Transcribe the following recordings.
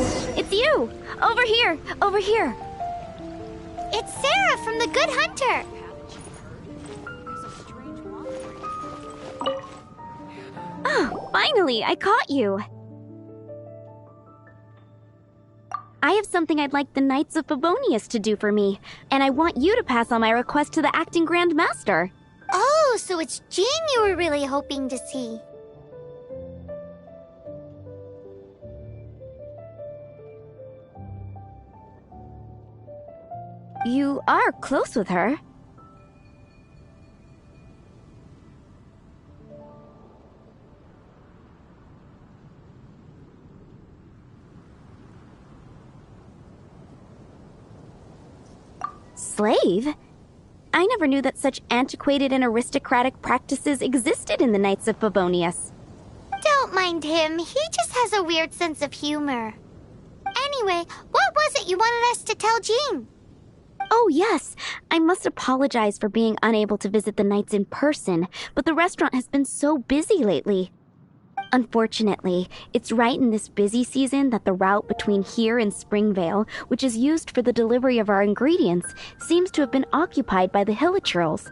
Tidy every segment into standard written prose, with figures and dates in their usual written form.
Oh, it's you! Over here! Over here! It's Sarah from the Good Hunter! Oh, finally, I caught you! I have something I'd like the Knights of Favonius to do for me, and I want you to pass on my request to the acting Grand Master. Oh, so it's Jean you were really hoping to see. You are close with her. Slave? I never knew that such antiquated and aristocratic practices existed in the Knights of Favonius. Don't mind him, he just has a weird sense of humor. Anyway, what was it you wanted us to tell Jean? Oh yes, I must apologize for being unable to visit the Knights in person, but the restaurant has been so busy lately. Unfortunately, it's right in this busy season that the route between here and Springvale, which is used for the delivery of our ingredients, seems to have been occupied by the Hilichurls.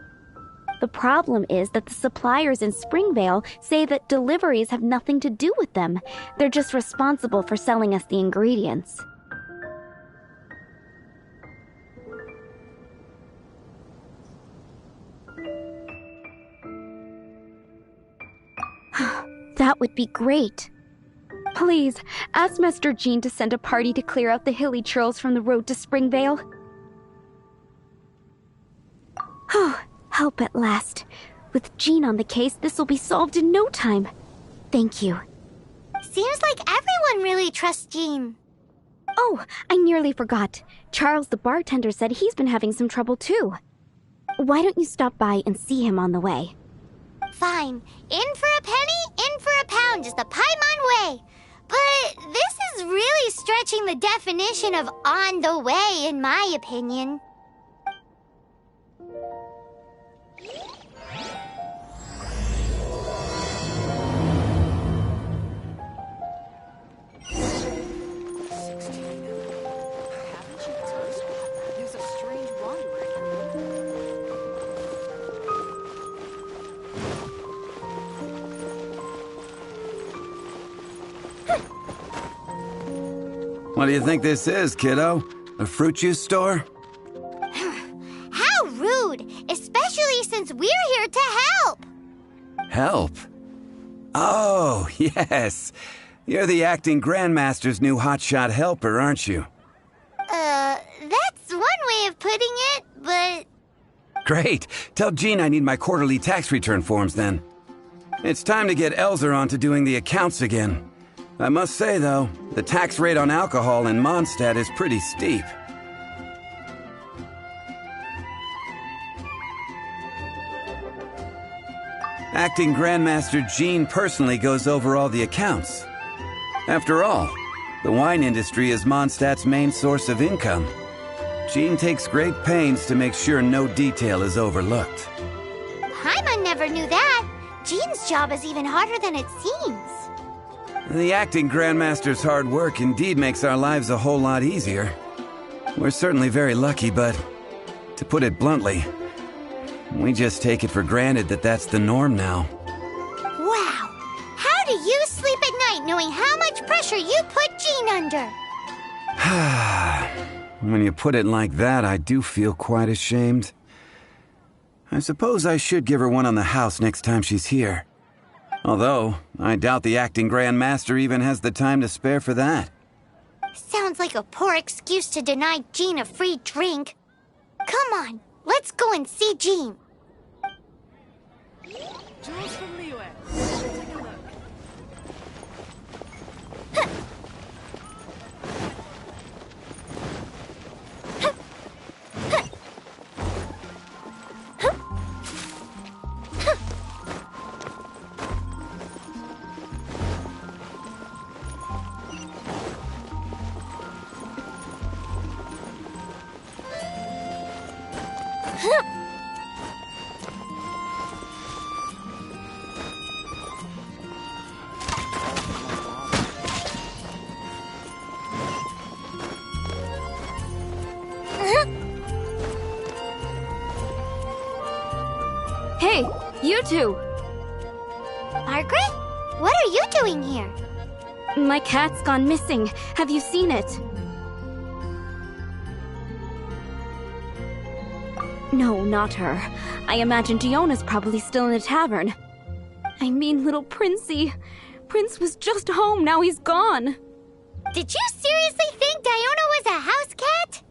The problem is that the suppliers in Springvale say that deliveries have nothing to do with them. They're just responsible for selling us the ingredients. That would be great. Please, ask Master Jean to send a party to clear out the Hilichurls from the road to Springvale. Oh, help at last. With Jean on the case, this will be solved in no time. Thank you. Seems like everyone really trusts Jean. Oh, I nearly forgot. Charles the bartender said he's been having some trouble too. Why don't you stop by and see him on the way? Fine. In for a penny, in for a pound is the Paimon way. But this is really stretching the definition of on the way, in my opinion. What do you think this is, kiddo? A fruit juice store? How rude! Especially since we're here to help! Help? Oh, yes. You're the acting Grandmaster's new hotshot helper, aren't you? That's one way of putting it, but... Great. Tell Jean I need my quarterly tax return forms then. It's time to get Elzer on to doing the accounts again. I must say, though, the tax rate on alcohol in Mondstadt is pretty steep. Acting Grandmaster Jean personally goes over all the accounts. After all, the wine industry is Mondstadt's main source of income. Jean takes great pains to make sure no detail is overlooked. Paimon never knew that. Jean's job is even harder than it seems. The acting Grandmaster's hard work indeed makes our lives a whole lot easier. We're certainly very lucky, but to put it bluntly, we just take it for granted that that's the norm now. Wow! How do you sleep at night knowing how much pressure you put Jean under? When you put it like that, I do feel quite ashamed. I suppose I should give her one on the house next time she's here. Although, I doubt the acting Grandmaster even has the time to spare for that. Sounds like a poor excuse to deny Jean a free drink. Come on, let's go and see Jean. Jules from Liyue. Take a look. you two? Margaret? What are you doing here? My cat's gone missing. Have you seen it? No, not her. I imagine Diona's probably still in the tavern. I mean, little Princey. Prince was just home, now he's gone. Did you seriously think Diona was a house cat?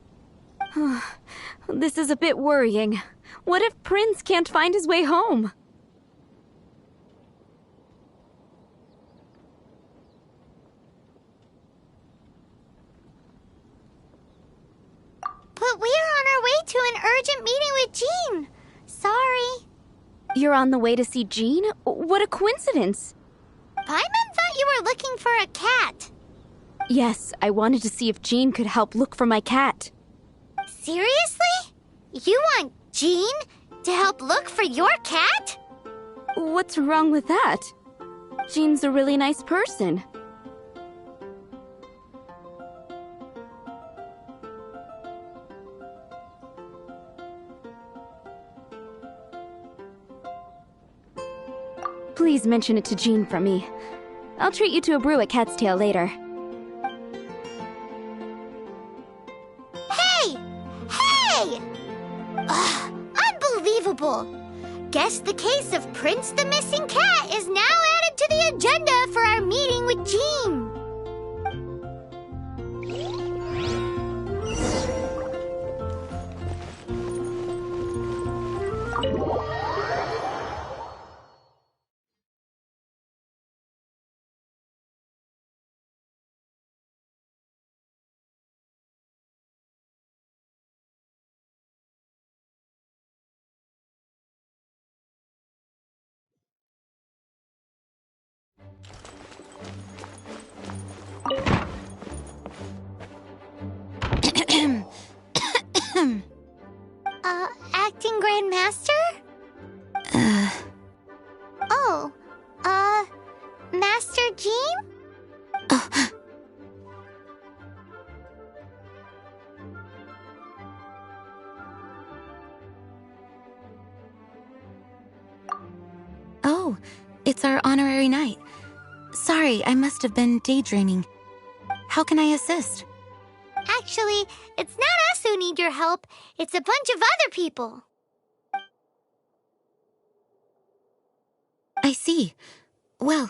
This is a bit worrying. What if Prince can't find his way home? But we are on our way to an urgent meeting with Jean. Sorry. You're on the way to see Jean? What a coincidence. Paimon thought you were looking for a cat. Yes, I wanted to see if Jean could help look for my cat. Seriously? You want Jean to help look for your cat? What's wrong with that? Jean's a really nice person. Please mention it to Jean for me. I'll treat you to a brew at Cat's Tail later. Hey! Hey! Ugh, unbelievable! Guess the case of Prince the Missing Cat is now added to the agenda for our meeting with Jean. Acting Grand Master? Oh, Master Jean? Oh, it's our honorary knight. Sorry, I must have been daydreaming. How can I assist? Actually, it's not us who need your help. It's a bunch of other people. I see. Well,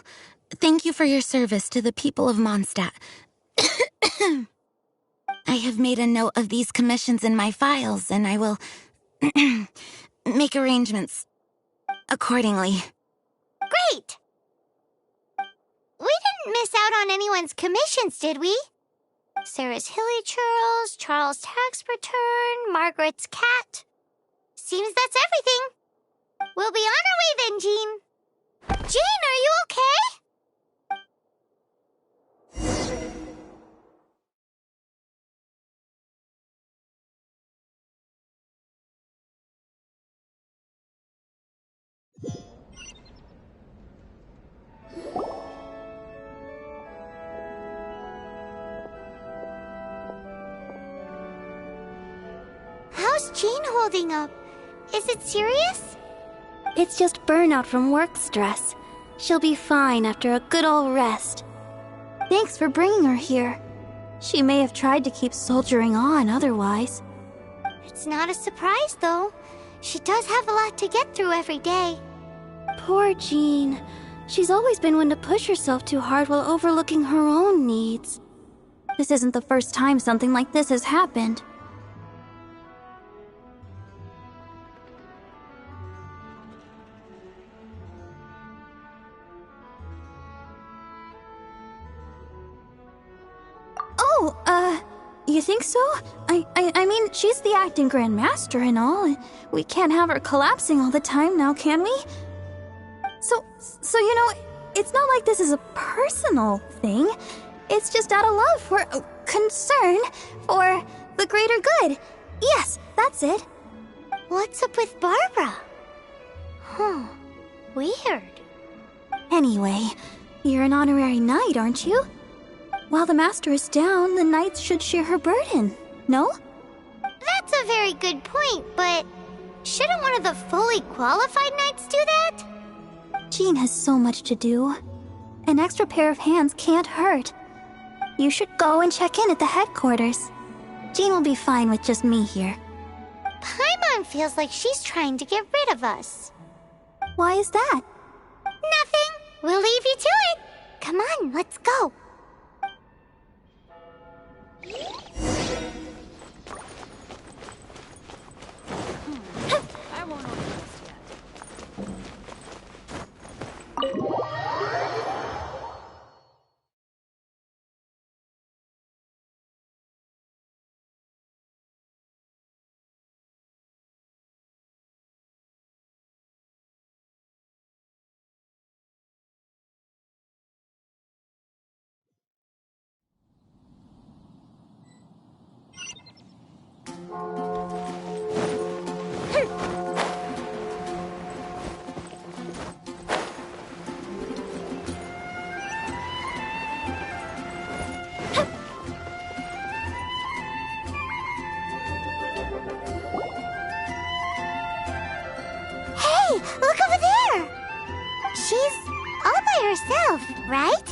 thank you for your service to the people of Mondstadt. I have made a note of these commissions in my files, and I will make arrangements accordingly. Great! We didn't miss out on anyone's commissions, did we? Sarah's Hilly Churls, Charles' tax return, Margaret's cat. Seems that's everything. We'll be on our way then, Jean. Jean, are you okay? How's Jean holding up? Is it serious? It's just burnout from work stress. She'll be fine after a good old rest. Thanks for bringing her here. She may have tried to keep soldiering on otherwise. It's not a surprise, though. She does have a lot to get through every day. Poor Jean. She's always been one to push herself too hard while overlooking her own needs. This isn't the first time something like this has happened. Oh, you think so? I mean, she's the acting Grand Master and all. We can't have her collapsing all the time now, can we? So you know, it's not like this is a personal thing. It's just out of love for concern for the greater good. Yes, that's it. What's up with Barbara? Huh. Weird. Anyway, you're an honorary knight, aren't you? While the master is down, the knights should share her burden, no? That's a very good point, but shouldn't one of the fully qualified knights do that? Jean has so much to do. An extra pair of hands can't hurt. You should go and check in at the headquarters. Jean will be fine with just me here. Paimon feels like she's trying to get rid of us. Why is that? Nothing. We'll leave you to it. Come on, let's go. I won't order this yet. Hey, look over there! She's all by herself, right?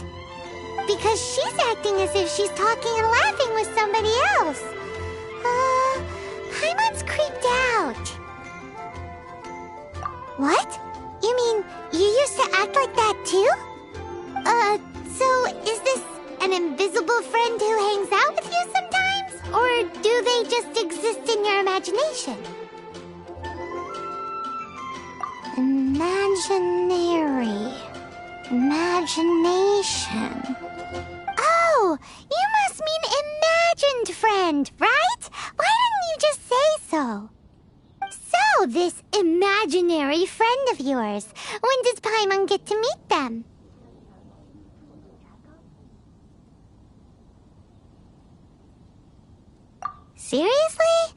Because she's acting as if she's talking and laughing with somebody else. Paimon's creeped out. What? You mean you used to act like that too? So is this an invisible friend who hangs out with you sometimes? Or do they just exist in your imagination? Imagination. Oh, you must mean imagined friend, right? Why didn't you just say so? So, this imaginary friend of yours, when does Paimon get to meet them? Seriously?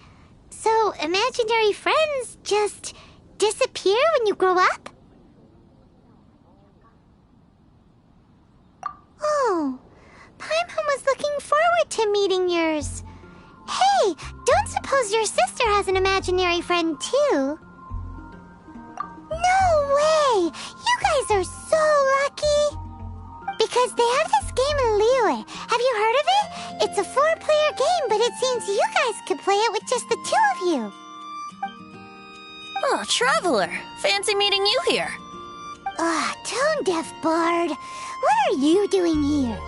So, imaginary friends just disappear when you grow up? Oh, Paimon was looking forward to meeting yours. Hey, don't suppose your sister has an imaginary friend too? No way! You guys are so lucky! Because they have this game in Liyue. Have you heard of it? It's a 4-player game, but it seems you guys could play it with just the 2 of you. Oh, Traveler! Fancy meeting you here. Tone-deaf bard. What are you doing here?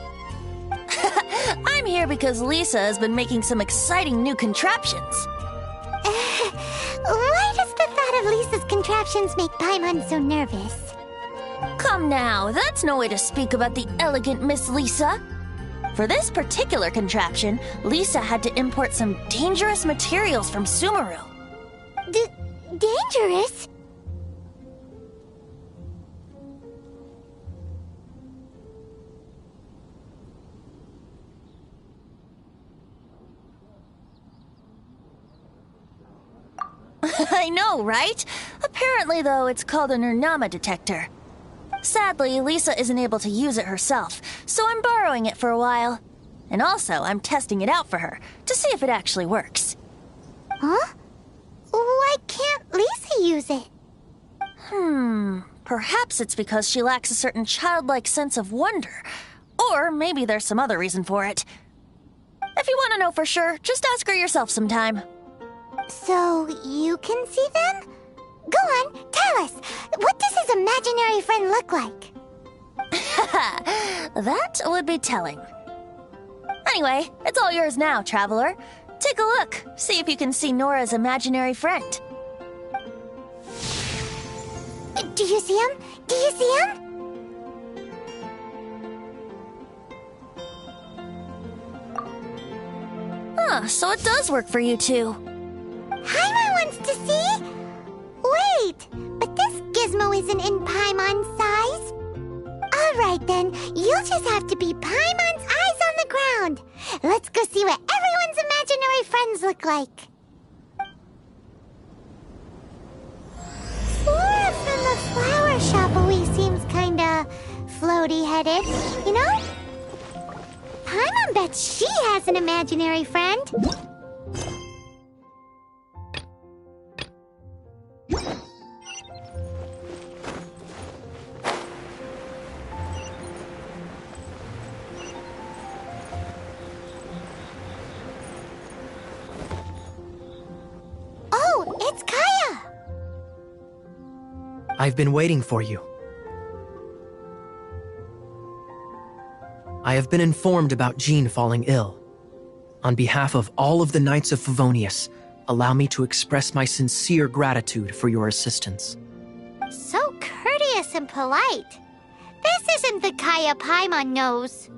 I'm here because Lisa has been making some exciting new contraptions. Why does the thought of Lisa's contraptions make Paimon so nervous? Come now, that's no way to speak about the elegant Miss Lisa. For this particular contraption, Lisa had to import some dangerous materials from Sumeru. Dangerous? I know, right? Apparently, though, it's called an Urnama detector. Sadly, Lisa isn't able to use it herself, so I'm borrowing it for a while. And also, I'm testing it out for her, to see if it actually works. Huh? Why can't Lisa use it? Perhaps it's because she lacks a certain childlike sense of wonder. Or maybe there's some other reason for it. If you want to know for sure, just ask her yourself sometime. So, you can see them? Go on, tell us. What does his imaginary friend look like? That would be telling. Anyway, it's all yours now, Traveler. Take a look. See if you can see Nora's imaginary friend. Do you see him? Do you see him? So it does work for you two. Paimon wants to see? Wait, but this gizmo isn't in Paimon's size. Alright then, you'll just have to be Paimon's eyes on the ground. Let's go see what everyone's imaginary friends look like. Flora from the flower shop always seems kinda floaty-headed, you know? Paimon bets she has an imaginary friend. I've been waiting for you. I have been informed about Jean falling ill. On behalf of all of the Knights of Favonius, allow me to express my sincere gratitude for your assistance. So courteous and polite. This isn't the Kaya Paimon knows.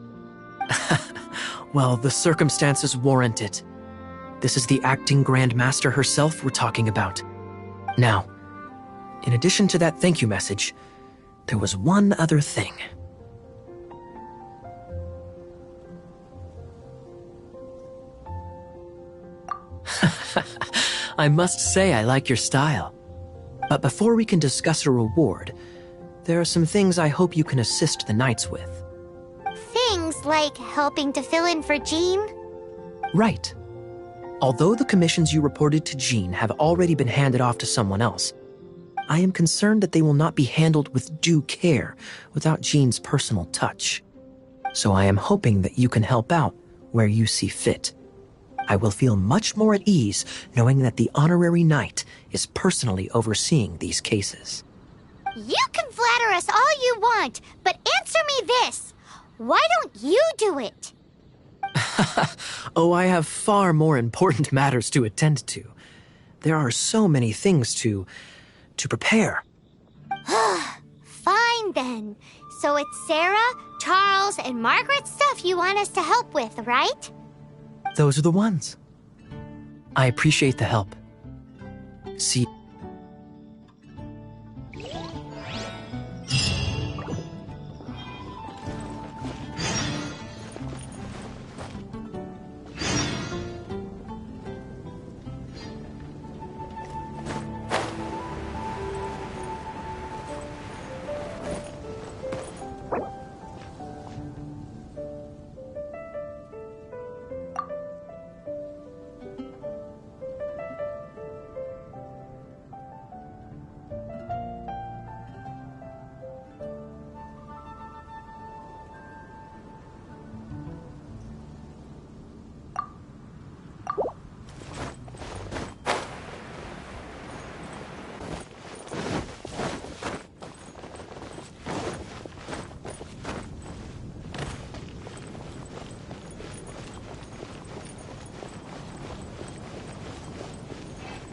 Well, the circumstances warrant it. This is the acting Grand Master herself we're talking about. Now, in addition to that thank you message, there was one other thing. I must say I like your style. But before we can discuss a reward, there are some things I hope you can assist the Knights with. Things like helping to fill in for Jean? Right. Although the commissions you reported to Jean have already been handed off to someone else, I am concerned that they will not be handled with due care without Jean's personal touch. So I am hoping that you can help out where you see fit. I will feel much more at ease knowing that the honorary knight is personally overseeing these cases. You can flatter us all you want, but answer me this. Why don't you do it? Oh, I have far more important matters to attend to. There are so many things to prepare. Fine then. So it's Sarah, Charles, and Margaret's stuff you want us to help with, right? Those are the ones. I appreciate the help. See.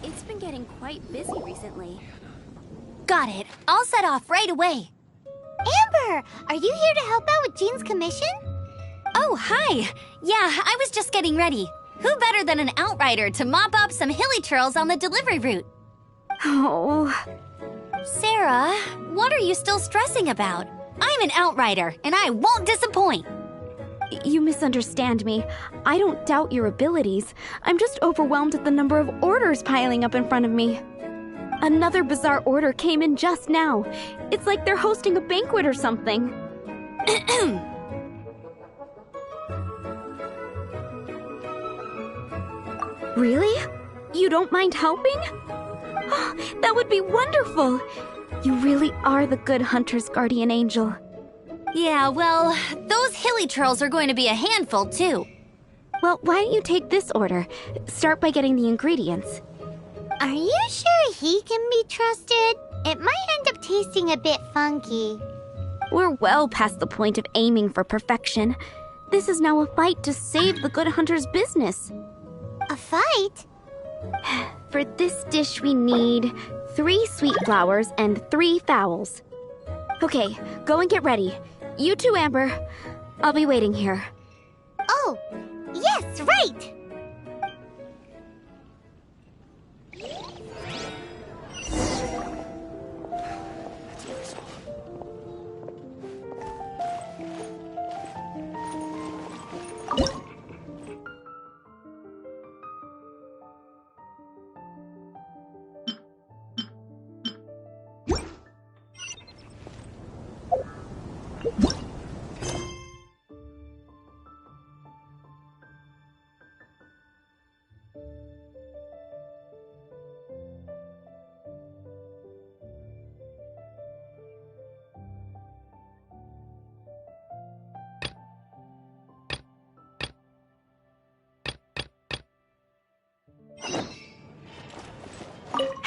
It's been getting quite busy recently. Got it. I'll set off right away. Amber, are you here to help out with Jean's commission? Oh, hi. Yeah, I was just getting ready. Who better than an outrider to mop up some hilly churls on the delivery route? Oh. Sarah, what are you still stressing about? I'm an outrider, and I won't disappoint. You misunderstand me. I don't doubt your abilities. I'm just overwhelmed at the number of orders piling up in front of me. Another bizarre order came in just now. It's like they're hosting a banquet or something. Really? You don't mind helping? That would be wonderful. You really are the good hunter's guardian angel. Yeah, well, those hilly churls are going to be a handful, too. Well, why don't you take this order? Start by getting the ingredients. Are you sure he can be trusted? It might end up tasting a bit funky. We're well past the point of aiming for perfection. This is now a fight to save the good hunter's business. A fight? For this dish we need 3 sweet flowers and 3 fowls. Okay, go and get ready. You too, Amber. I'll be waiting here. Oh, yes, right!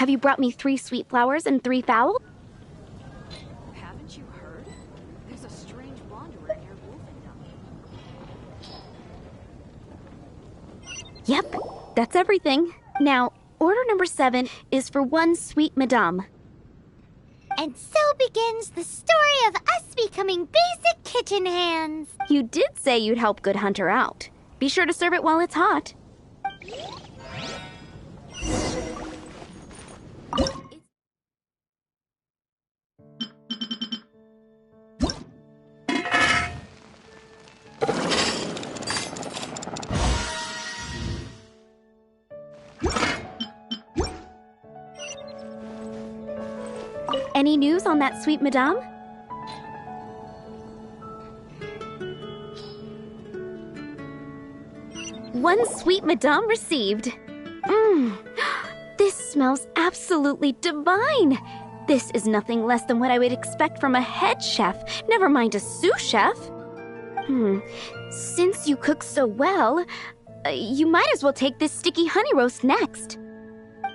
Have you brought me 3 sweet flowers and 3 fowl? Yep, that's everything. Now, order number 7 is for one sweet madame. And so begins the story of us becoming basic kitchen hands. You did say you'd help Good Hunter out. Be sure to serve it while it's hot. Any news on that sweet madame? One sweet madame received. This smells absolutely divine. This is nothing less than what I would expect from a head chef, never mind a sous chef. Since you cook so well, you might as well take this sticky honey roast next.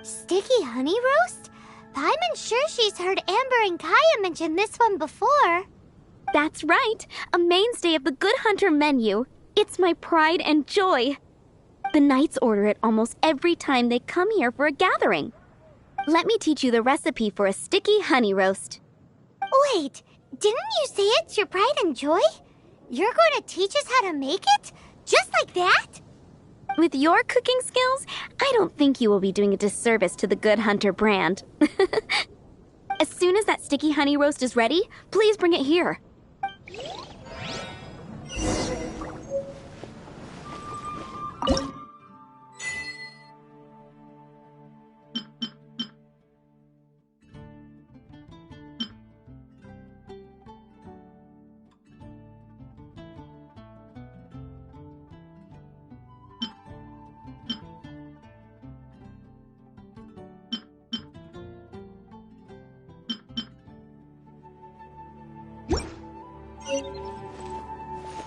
Sticky honey roast? Paimon's sure she's heard Amber and Kaya mention this one before. That's right, a mainstay of the Good Hunter menu. It's my pride and joy. The knights order it almost every time they come here for a gathering. Let me teach you the recipe for a sticky honey roast. Wait, didn't you say it's your pride and joy? You're going to teach us how to make it? Just like that? With your cooking skills, I don't think you will be doing a disservice to the Good Hunter brand. As soon as that sticky honey roast is ready, please bring it here.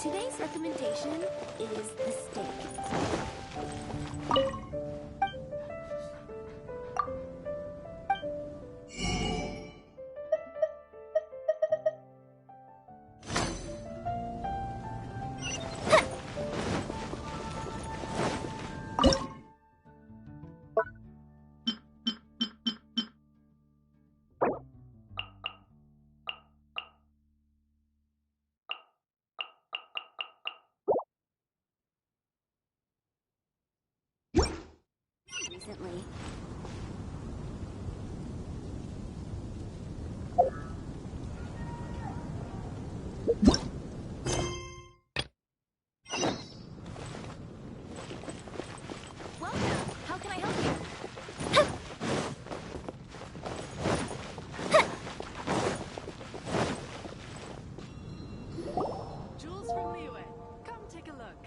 Today's recommendation is the steak. Recently. Welcome. How can I help you? Jules from Liyue. Come take a look.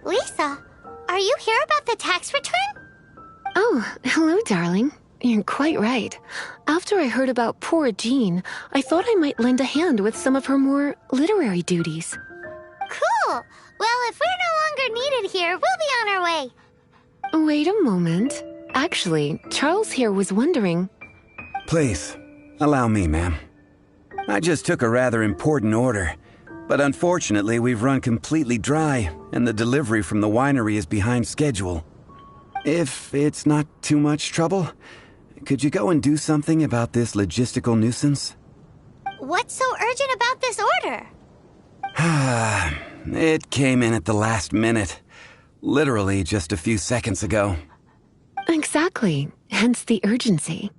Lisa, are you here about the tax return? Oh, hello, darling. You're quite right. After I heard about poor Jean, I thought I might lend a hand with some of her more literary duties. Cool. Well, if we're no longer needed here, we'll be on our way. Wait a moment. Actually, Charles here was wondering... Please, allow me, ma'am. I just took a rather important order, but unfortunately we've run completely dry, and the delivery from the winery is behind schedule. If it's not too much trouble, could you go and do something about this logistical nuisance? What's so urgent about this order? It came in at the last minute. Literally just a few seconds ago. Exactly. Hence the urgency.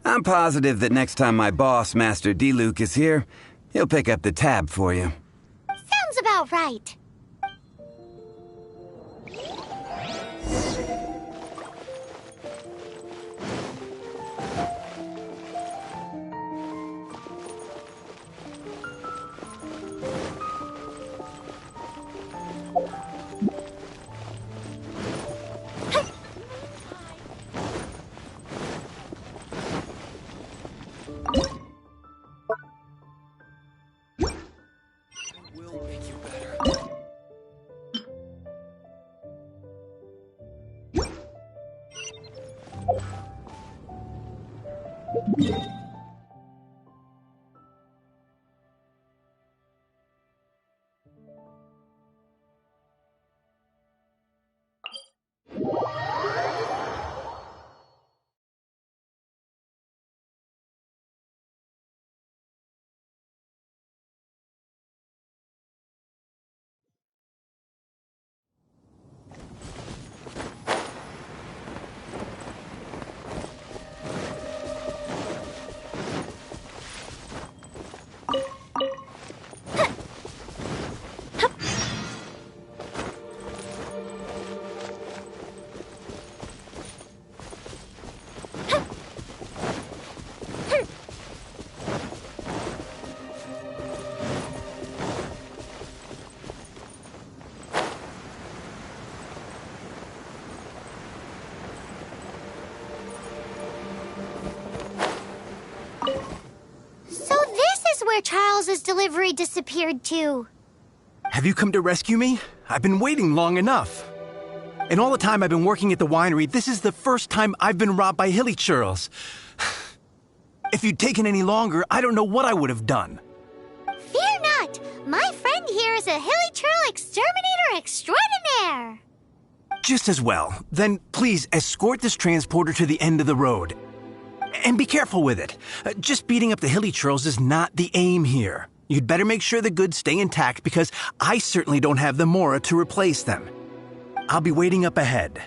I'm positive that next time my boss, Master D-Luke, is here, he'll pick up the tab for you. Sounds about right. where Charles's delivery disappeared to. Have you come to rescue me? I've been waiting long enough. In all the time I've been working at the winery, this is the first time I've been robbed by hilly churls. If you'd taken any longer, I don't know what I would have done. Fear not! My friend here is a hilly churl exterminator extraordinaire! Just as well. Then please escort this transporter to the end of the road. And be careful with it. Just beating up the hilly churls is not the aim here. You'd better make sure the goods stay intact because I certainly don't have the mora to replace them. I'll be waiting up ahead.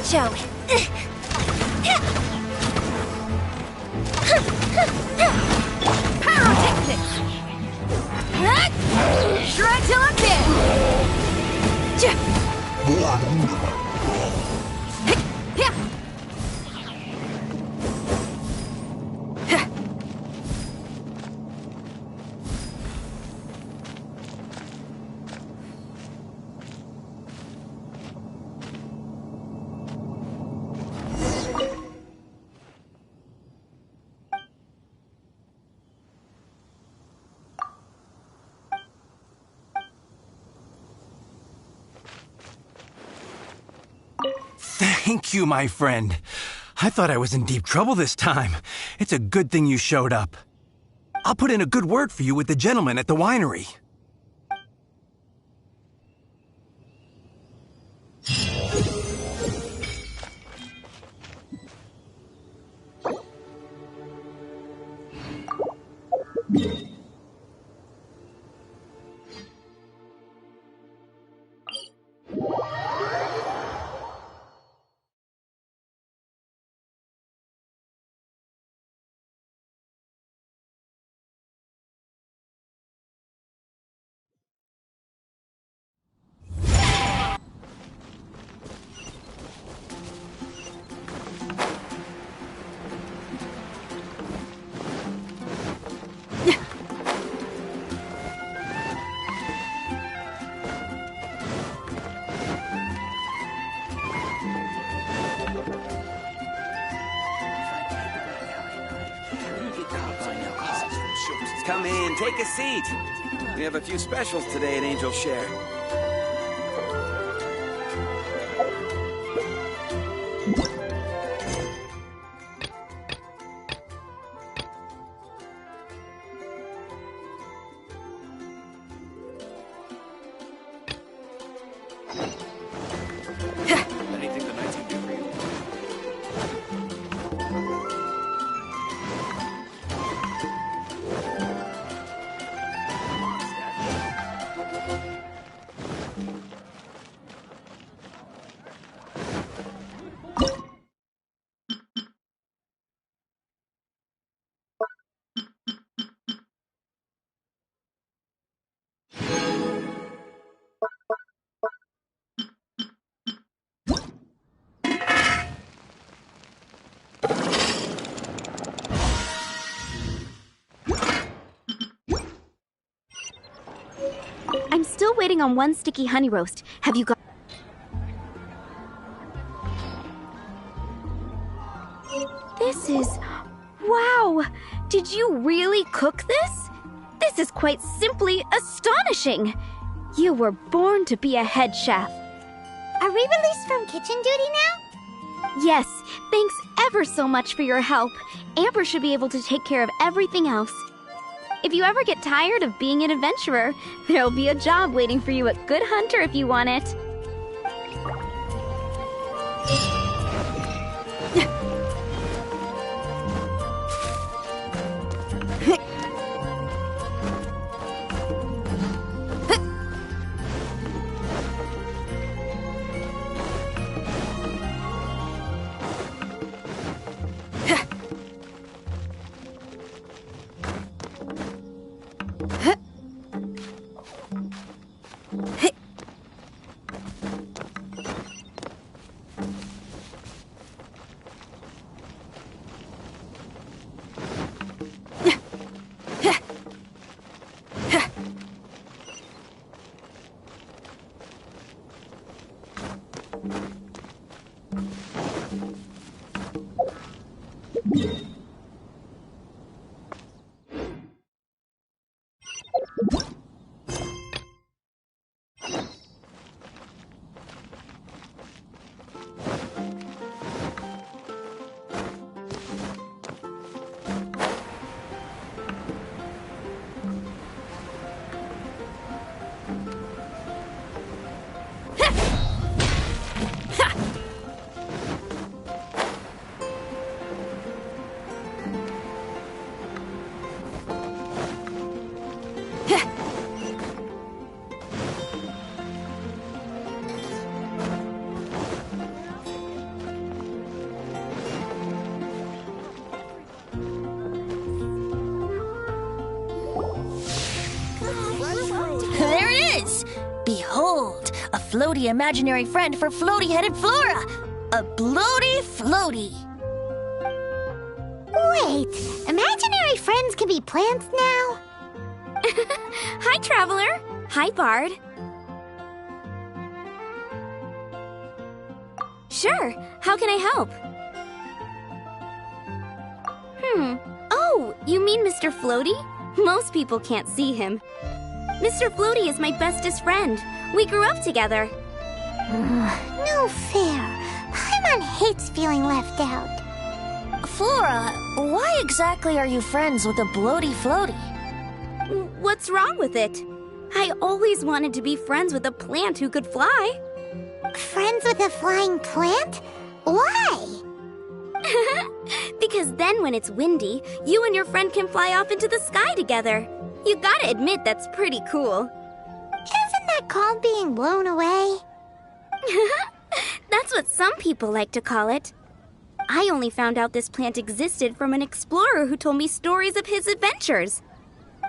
Show. Pyrotechnics! Shred till I'm dead! Thank you, my friend. I thought I was in deep trouble this time. It's a good thing you showed up. I'll put in a good word for you with the gentleman at the winery. Come in, take a seat. We have a few specials today at Angel Share. Anything the Knights can do for you? still waiting on one sticky honey roast. Have you got... This is... Wow! Did you really cook this? This is quite simply astonishing! You were born to be a head chef. Are we released from kitchen duty now? Yes, thanks ever so much for your help. Amber should be able to take care of everything else. If you ever get tired of being an adventurer, there'll be a job waiting for you at Good Hunter if you want it. There it is! Behold, a floaty imaginary friend for floaty-headed Flora! A bloaty floaty! Wait, imaginary friends can be plants now? Hi, Traveler. Hi, Bard. Sure, how can I help? Oh, you mean Mr. Floaty? Most people can't see him. Mr. Floaty is my bestest friend. We grew up together. No fair. Paimon hates feeling left out. Flora, why exactly are you friends with a bloaty floaty? What's wrong with it? I always wanted to be friends with a plant who could fly. Friends with a flying plant? Why? Because then when it's windy, you and your friend can fly off into the sky together. You gotta admit that's pretty cool. Isn't that called being blown away? That's what some people like to call it. I only found out this plant existed from an explorer who told me stories of his adventures.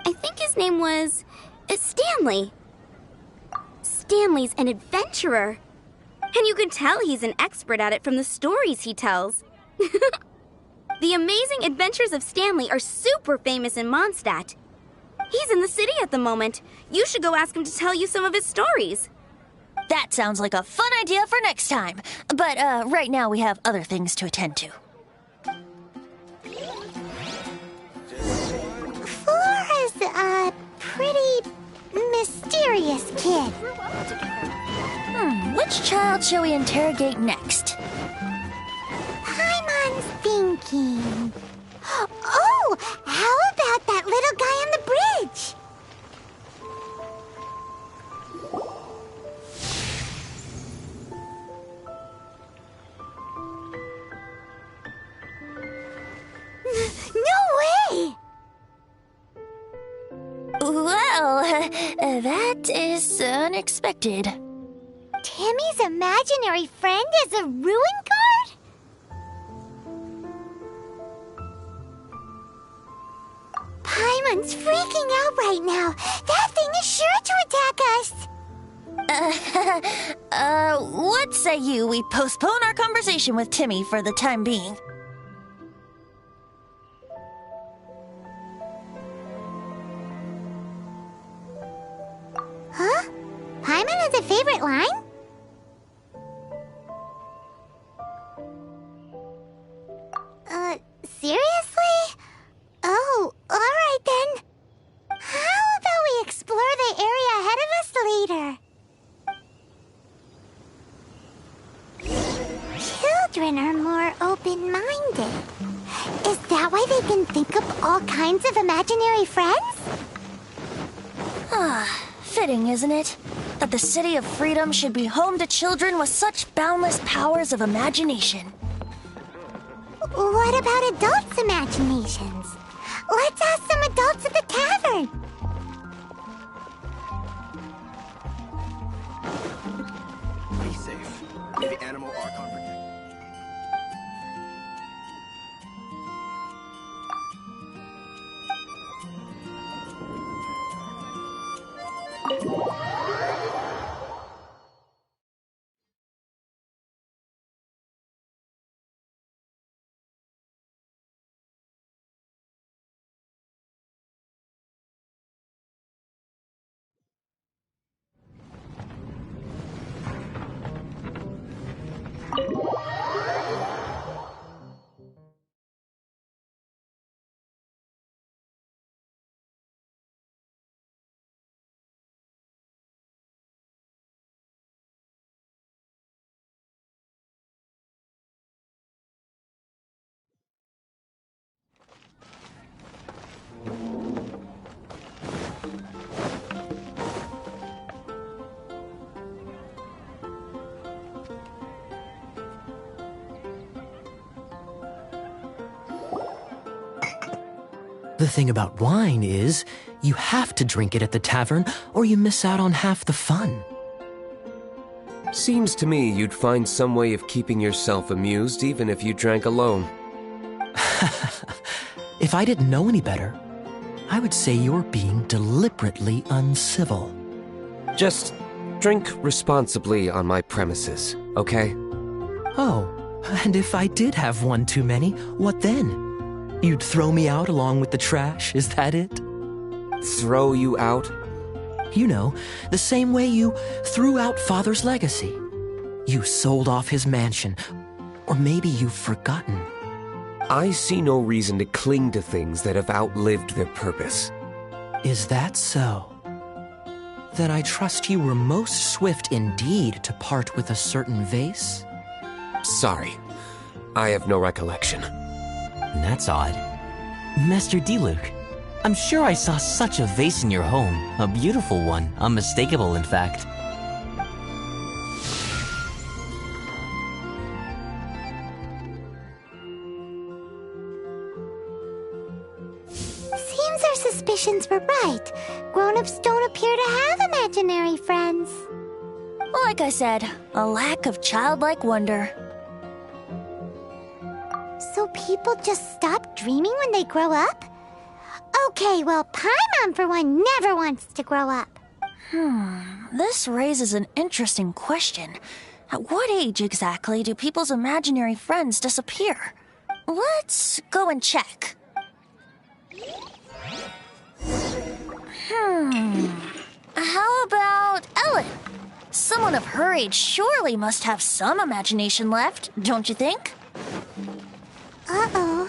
I think his name was Stanley. Stanley's an adventurer. And you can tell he's an expert at it from the stories he tells. The amazing adventures of Stanley are super famous in Mondstadt. He's in the city at the moment. You should go ask him to tell you some of his stories. That sounds like a fun idea for next time. But right now we have other things to attend to. Flora's a pretty mysterious kid. Which child shall we interrogate next? Paimon's thinking. Oh, how about that little guy on the bridge? No way! Well, that is unexpected. Timmy's imaginary friend is a ruin guard? Paimon's freaking out right now. That thing is sure to attack us. What say you we postpone our conversation with Timmy for the time being? Huh? favorite line? Seriously? Oh, alright then. How about we explore the area ahead of us later? Children are more open-minded. Is that why they can think up all kinds of imaginary friends? Fitting, isn't it? That the City of Freedom should be home to children with such boundless powers of imagination. What about adults' imaginations? Let's ask some adults at the tavern. Be safe. The animal are comforted. The thing about wine is, you have to drink it at the tavern, or you miss out on half the fun. Seems to me you'd find some way of keeping yourself amused even if you drank alone. If I didn't know any better, I would say you're being deliberately uncivil. Just drink responsibly on my premises, okay? Oh, and if I did have one too many, what then? You'd throw me out along with the trash, is that it? Throw you out? You know, the same way you threw out Father's legacy. You sold off his mansion, or maybe you've forgotten. I see no reason to cling to things that have outlived their purpose. Is that so? Then I trust you were most swift indeed to part with a certain vase? Sorry, I have no recollection. That's odd. Master Diluc, I'm sure I saw such a vase in your home. A beautiful one, unmistakable in fact. Seems our suspicions were right. Grown-ups don't appear to have imaginary friends. Like I said, a lack of childlike wonder. So people just stop dreaming when they grow up? Okay, well, Paimon for one never wants to grow up. This raises an interesting question. At what age exactly do people's imaginary friends disappear? Let's go and check. How about Ellen? Someone of her age surely must have some imagination left, don't you think? Uh-oh.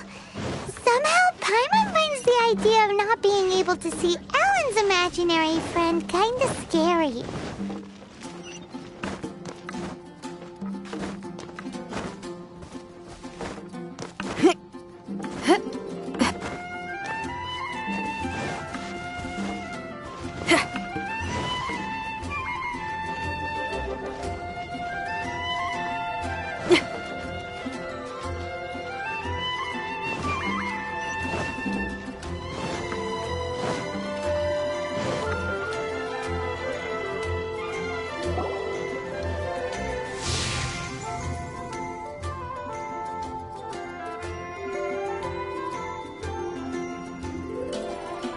Somehow Paimon finds the idea of not being able to see Ellen's imaginary friend kinda scary.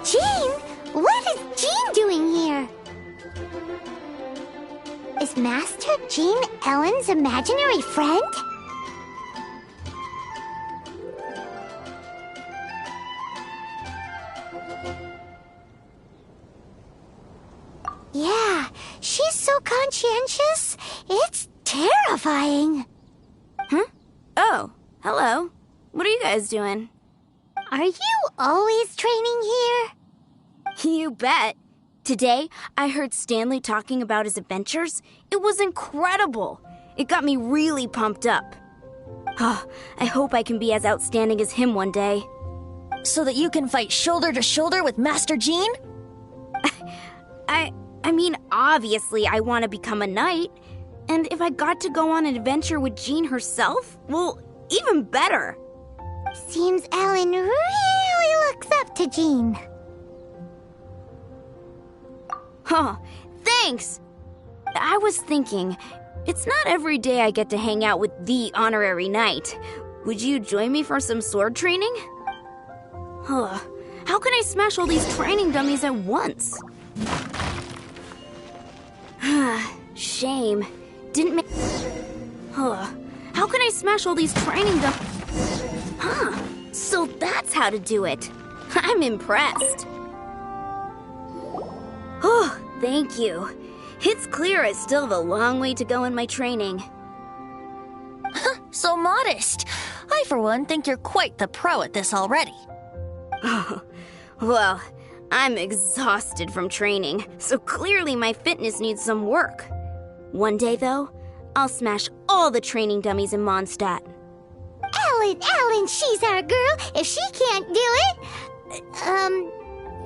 Jean? What is Jean doing here? Is Master Jean Ellen's imaginary friend? Yeah, she's so conscientious anxious. It's terrifying. Oh, hello. What are you guys doing? Are you always training here? You bet. Today, I heard Stanley talking about his adventures. It was incredible. It got me really pumped up. I hope I can be as outstanding as him one day. So that you can fight shoulder to shoulder with Master Jean? I mean, obviously I want to become a knight. And if I got to go on an adventure with Jean herself, well, even better. Seems Alan really looks up to Jean. Thanks! I was thinking, it's not every day I get to hang out with the honorary knight. Would you join me for some sword training? How can I smash all these training dummies at once? Shame. Didn't make... How can I smash all these training dummies? So that's how to do it. I'm impressed. Thank you. It's clear I still have a long way to go in my training. So modest. I, for one, think you're quite the pro at this already. Well, I'm exhausted from training, so clearly my fitness needs some work. One day, though, I'll smash all the training dummies in Mondstadt. Alan, she's our girl. If she can't do it,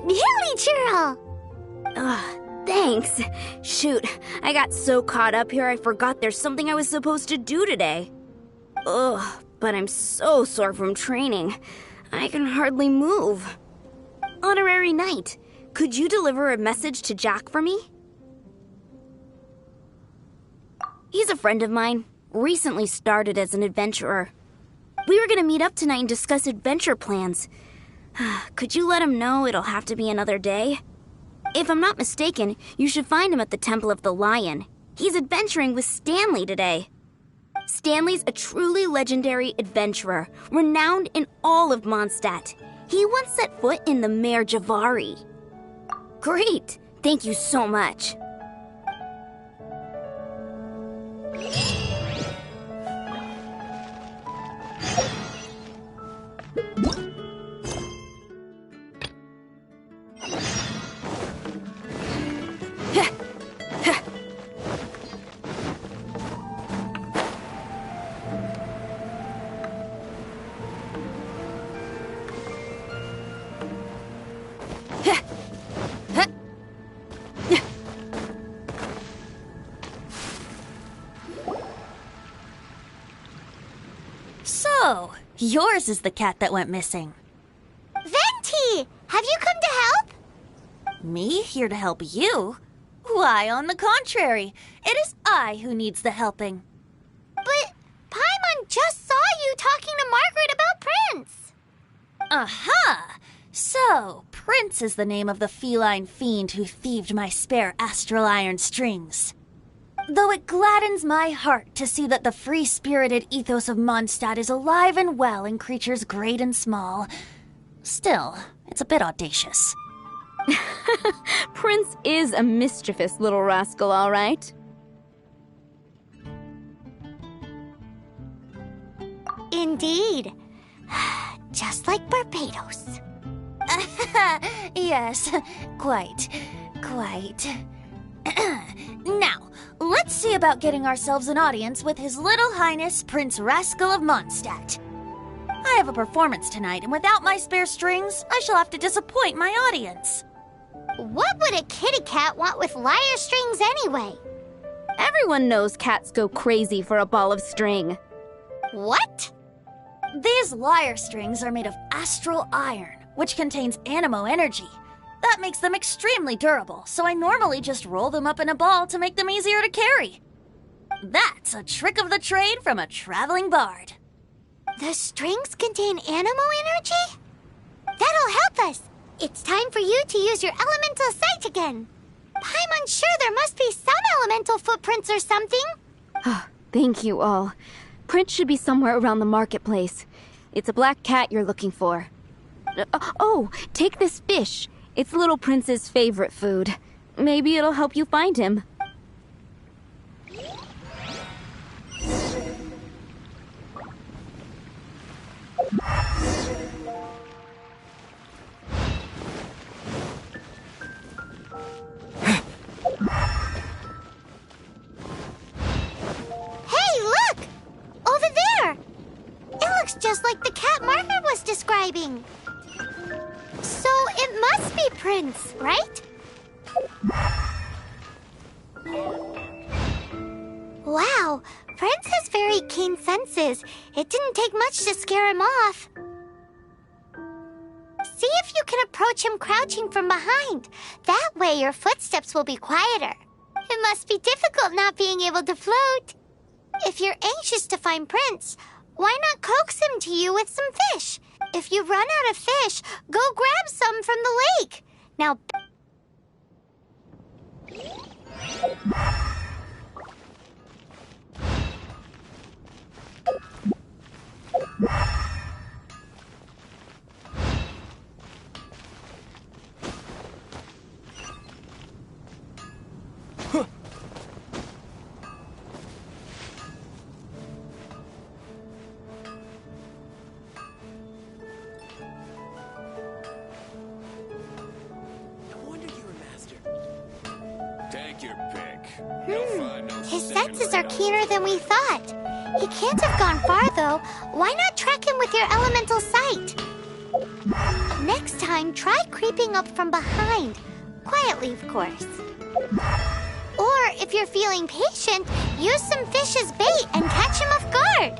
Hilly Churl. Thanks. Shoot, I got so caught up here I forgot there's something I was supposed to do today. But I'm so sore from training. I can hardly move. Honorary Knight, could you deliver a message to Jack for me? He's a friend of mine, recently started as an adventurer. We were gonna meet up tonight and discuss adventure plans. Could you let him know it'll have to be another day? If I'm not mistaken, you should find him at the Temple of the Lion. He's adventuring with Stanley today. Stanley's a truly legendary adventurer, renowned in all of Mondstadt. He once set foot in the Mare Javari. Great! Thank you so much. So, yours is the cat that went missing. Venti! Have you come to help? Me here to help you? Why, on the contrary, it is I who needs the helping. But Paimon just saw you talking to Margaret about Prince. Aha! So, Prince is the name of the feline fiend who thieved my spare astral iron strings. Though it gladdens my heart to see that the free-spirited ethos of Mondstadt is alive and well in creatures great and small, still, it's a bit audacious. Prince is a mischievous little rascal, all right. Indeed. Just like Barbados. Yes, quite. Now, let's see about getting ourselves an audience with His Little Highness Prince Rascal of Mondstadt. I have a performance tonight, and without my spare strings, I shall have to disappoint my audience. What would a kitty cat want with lyre strings anyway? Everyone knows cats go crazy for a ball of string. What? These lyre strings are made of astral iron, which contains animo energy. That makes them extremely durable, so I normally just roll them up in a ball to make them easier to carry. That's a trick of the trade from a traveling bard. The strings contain animo energy? That'll help us. It's time for you to use your elemental sight again. Paimon's sure there must be some elemental footprints or something. Thank you all. Prince should be somewhere around the marketplace. It's a black cat you're looking for. Oh, take this fish. It's Little Prince's favorite food. Maybe it'll help you find him. just like the cat Margaret was describing. So it must be Prince, right? Wow, Prince has very keen senses. It didn't take much to scare him off. See if you can approach him crouching from behind. That way your footsteps will be quieter. It must be difficult not being able to float. If you're anxious to find Prince, why not coax him to you with some fish? If you run out of fish, go grab some from the lake. Now... His senses are keener than we thought. He can't have gone far, though. Why not track him with your elemental sight? Next time, try creeping up from behind. Quietly, of course. Or, if you're feeling patient, use some fish as bait and catch him off guard.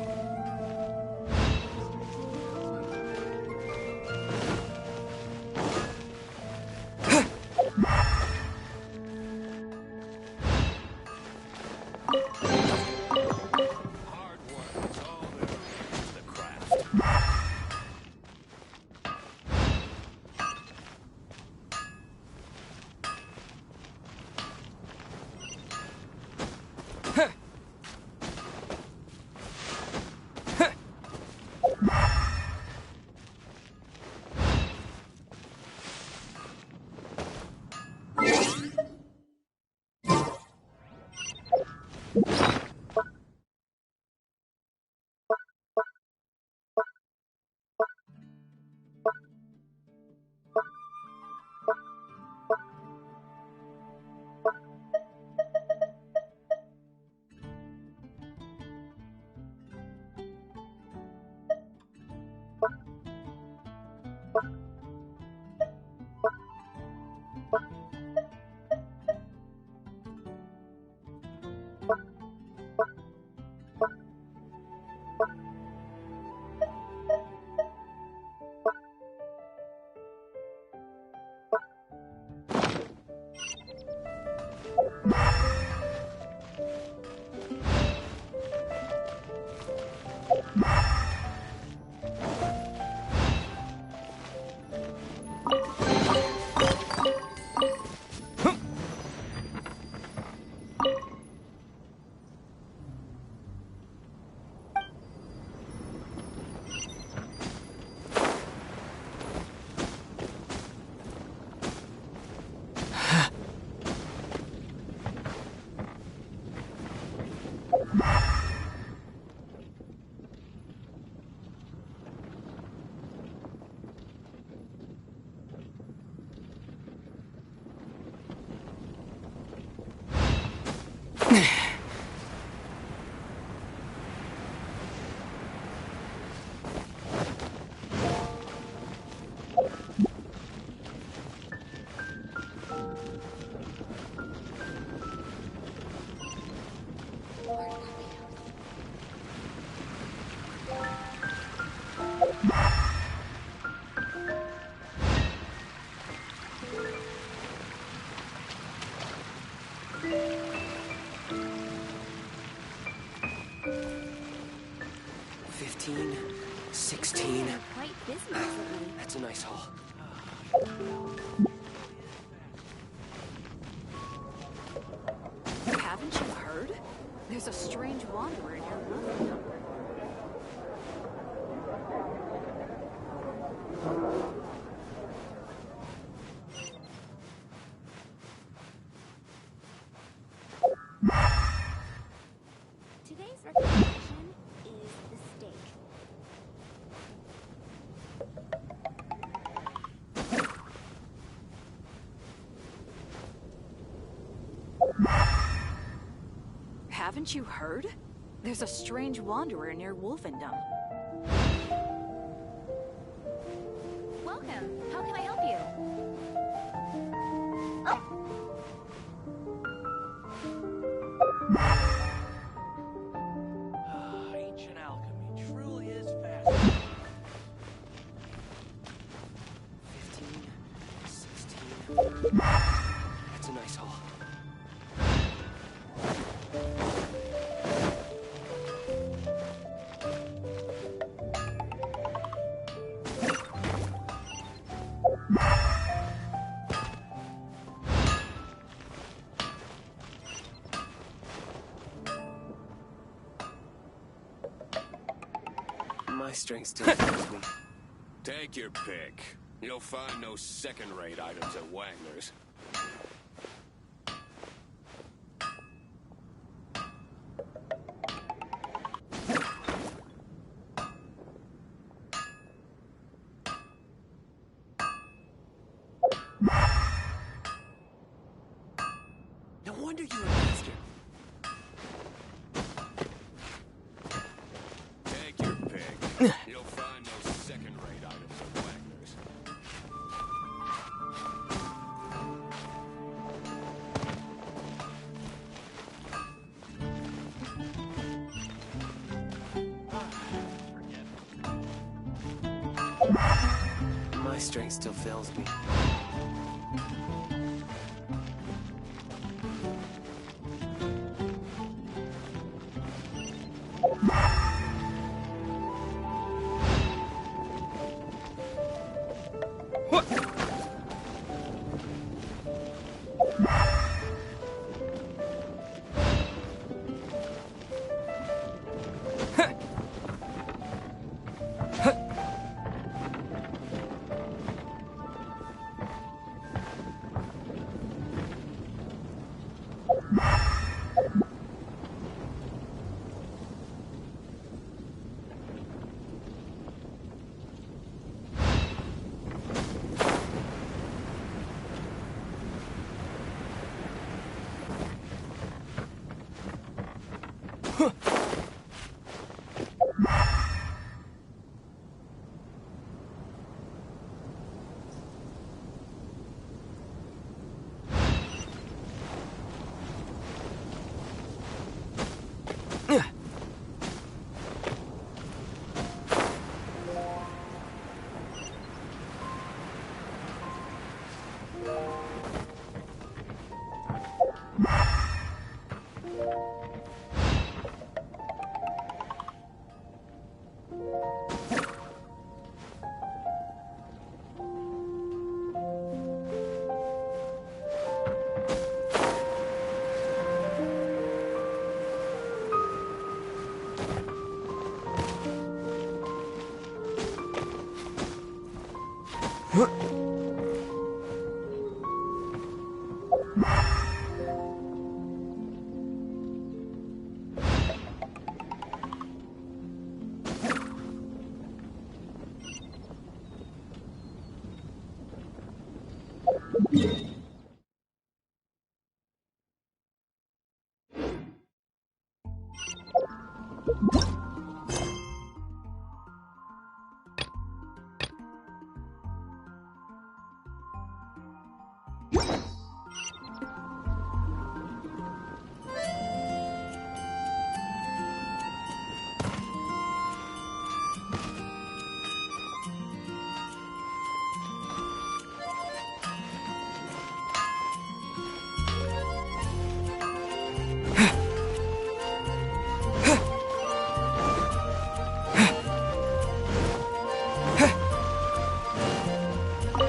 That's a nice haul. Haven't you heard? There's a strange wanderer in your room. Today's recommendation is the steak. Haven't you heard? There's a strange wanderer near Wolfendom. How can I help you? Ancient alchemy truly is fascinating. 15, 16. That's a nice haul. My strength still fails me. Take your pick. You'll find no second-rate items at Wagner's. No wonder you're a master. Take your pick. You'll find no second-rate items at Wagner's. My strength still fails me.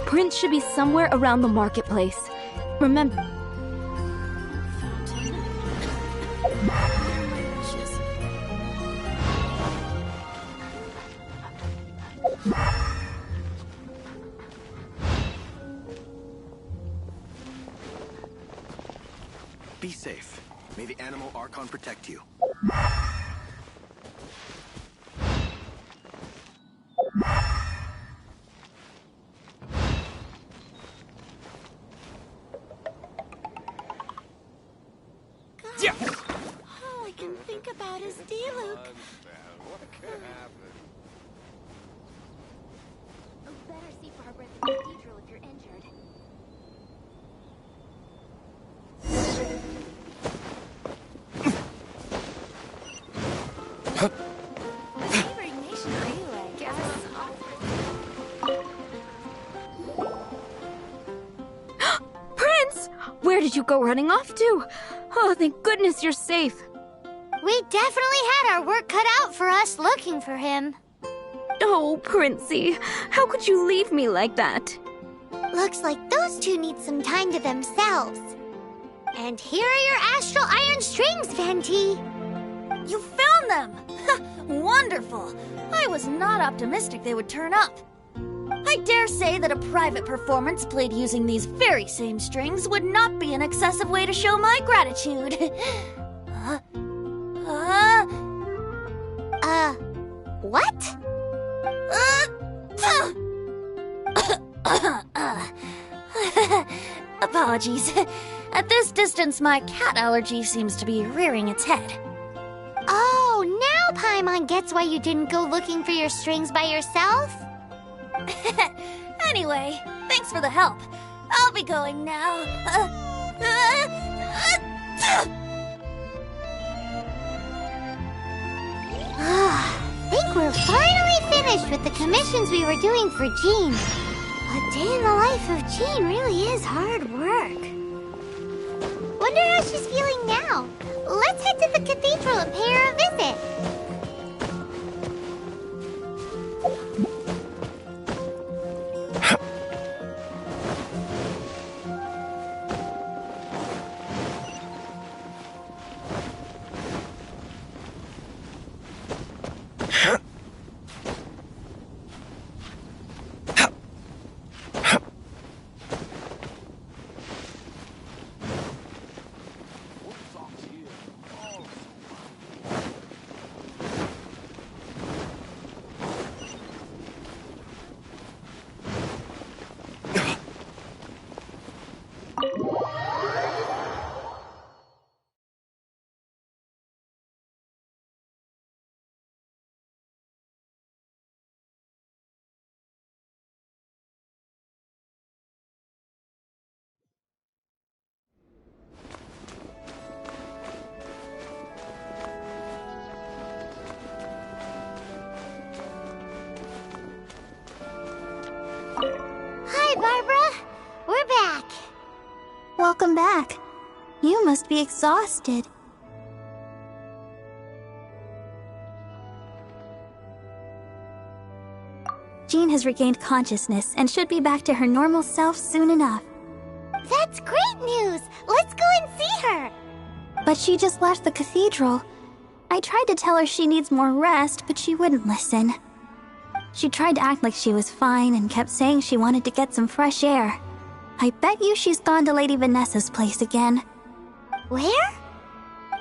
Prince should be somewhere around the marketplace. Remember... Be safe. May the animal Archon protect you. All I can think about is D-Luke. What could happen? better see Barbara at the cathedral if you're injured. Neighboring nation are you, I guess? Prince! Where did you go running off to? Oh, thank goodness you're safe. We definitely had our work cut out for us looking for him. Oh, Princey, how could you leave me like that? Looks like those two need some time to themselves. And here are your astral iron strings, Venti. You found them! Wonderful! I was not optimistic they would turn up. I dare say that a private performance played using these very same strings would not be an excessive way to show my gratitude. What? Apologies. At this distance, my cat allergy seems to be rearing its head. Oh, now Paimon gets why you didn't go looking for your strings by yourself. Anyway, thanks for the help. I'll be going now. Think we're finally finished with the commissions we were doing for Jean. A day in the life of Jean really is hard work. Wonder how she's feeling now. Let's head to the cathedral and pay her a visit. Hi, Barbara. We're back. Welcome back. You must be exhausted. Jean has regained consciousness and should be back to her normal self soon enough. That's great news. Let's go and see her. But she just left the cathedral. I tried to tell her she needs more rest, but she wouldn't listen. She tried to act like she was fine and kept saying she wanted to get some fresh air. I bet you she's gone to Lady Vanessa's place again. Where?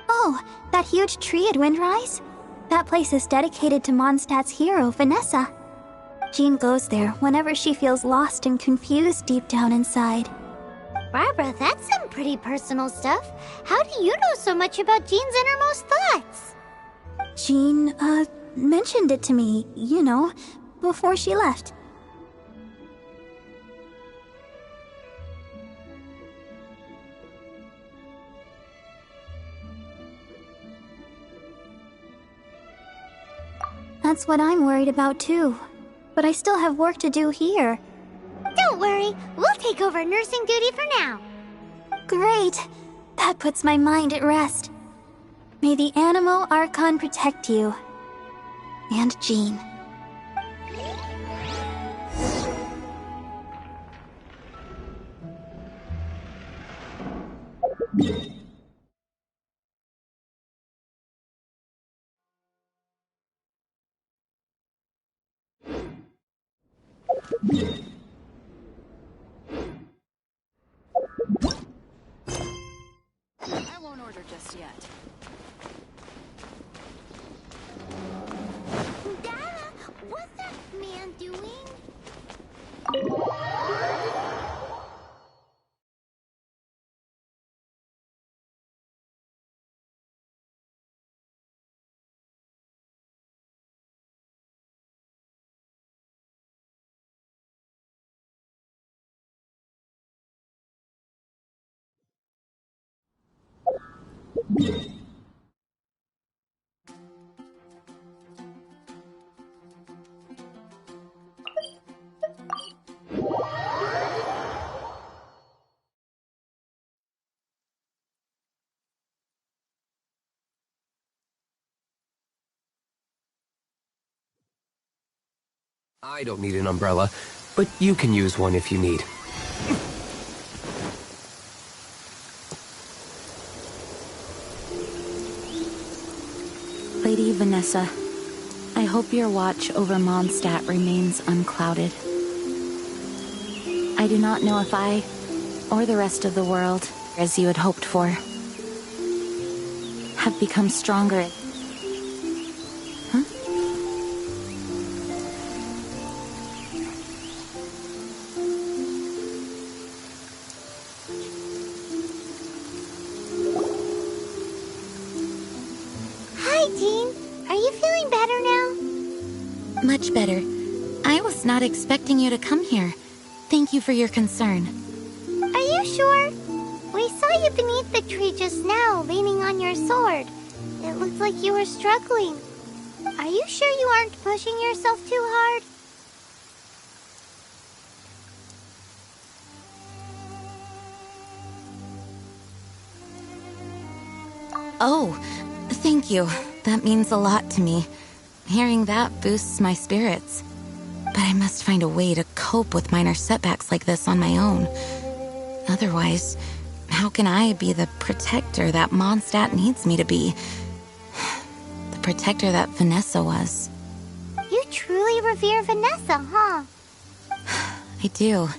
Oh, that huge tree at Windrise? That place is dedicated to Mondstadt's hero, Vanessa. Jean goes there whenever she feels lost and confused deep down inside. Barbara, that's some pretty personal stuff. How do you know so much about Jean's innermost thoughts? Jean, mentioned it to me, you know, before she left. That's what I'm worried about too. But I still have work to do here. Don't worry, we'll take over nursing duty for now. Great. That puts my mind at rest. May the Animo Archon protect you. And Jean. I won't order just yet. Dada, what's that man doing? I don't need an umbrella, but you can use one if you need. Lady Vanessa, I hope your watch over Mondstadt remains unclouded. I do not know if I, or the rest of the world, as you had hoped for, have become stronger. Huh? Hi, Jean. Are you feeling better now? Much better. I was not expecting you to come here. Thank you for your concern. Are you sure? We saw you beneath the tree just now, leaning on your sword. It looked like you were struggling. Are you sure you aren't pushing yourself too hard? Oh, thank you. That means a lot to me. Hearing that boosts my spirits. But I must find a way to cope with minor setbacks like this on my own. Otherwise, how can I be the protector that Mondstadt needs me to be? The protector that Vanessa was. You truly revere Vanessa, huh? I do.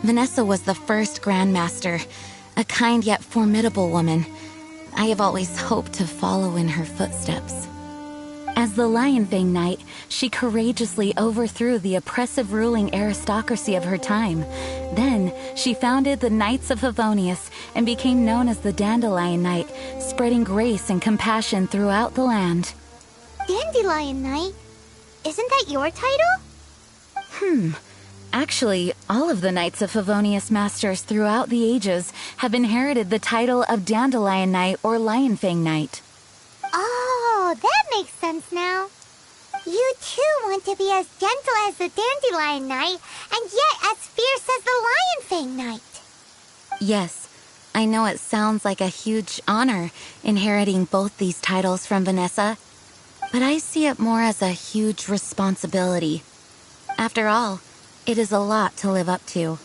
Vanessa was the first Grandmaster, a kind yet formidable woman. I have always hoped to follow in her footsteps. As the Lionfang Knight, she courageously overthrew the oppressive ruling aristocracy of her time. Then, she founded the Knights of Favonius and became known as the Dandelion Knight, spreading grace and compassion throughout the land. Dandelion Knight? Isn't that your title? Actually, all of the Knights of Favonius Masters throughout the ages have inherited the title of Dandelion Knight or Lionfang Knight. Oh, that makes sense now. You too want to be as gentle as the Dandelion Knight, and yet as fierce as the Lionfang Knight. Yes, I know it sounds like a huge honor, inheriting both these titles from Vanessa, but I see it more as a huge responsibility. After all, it is a lot to live up to.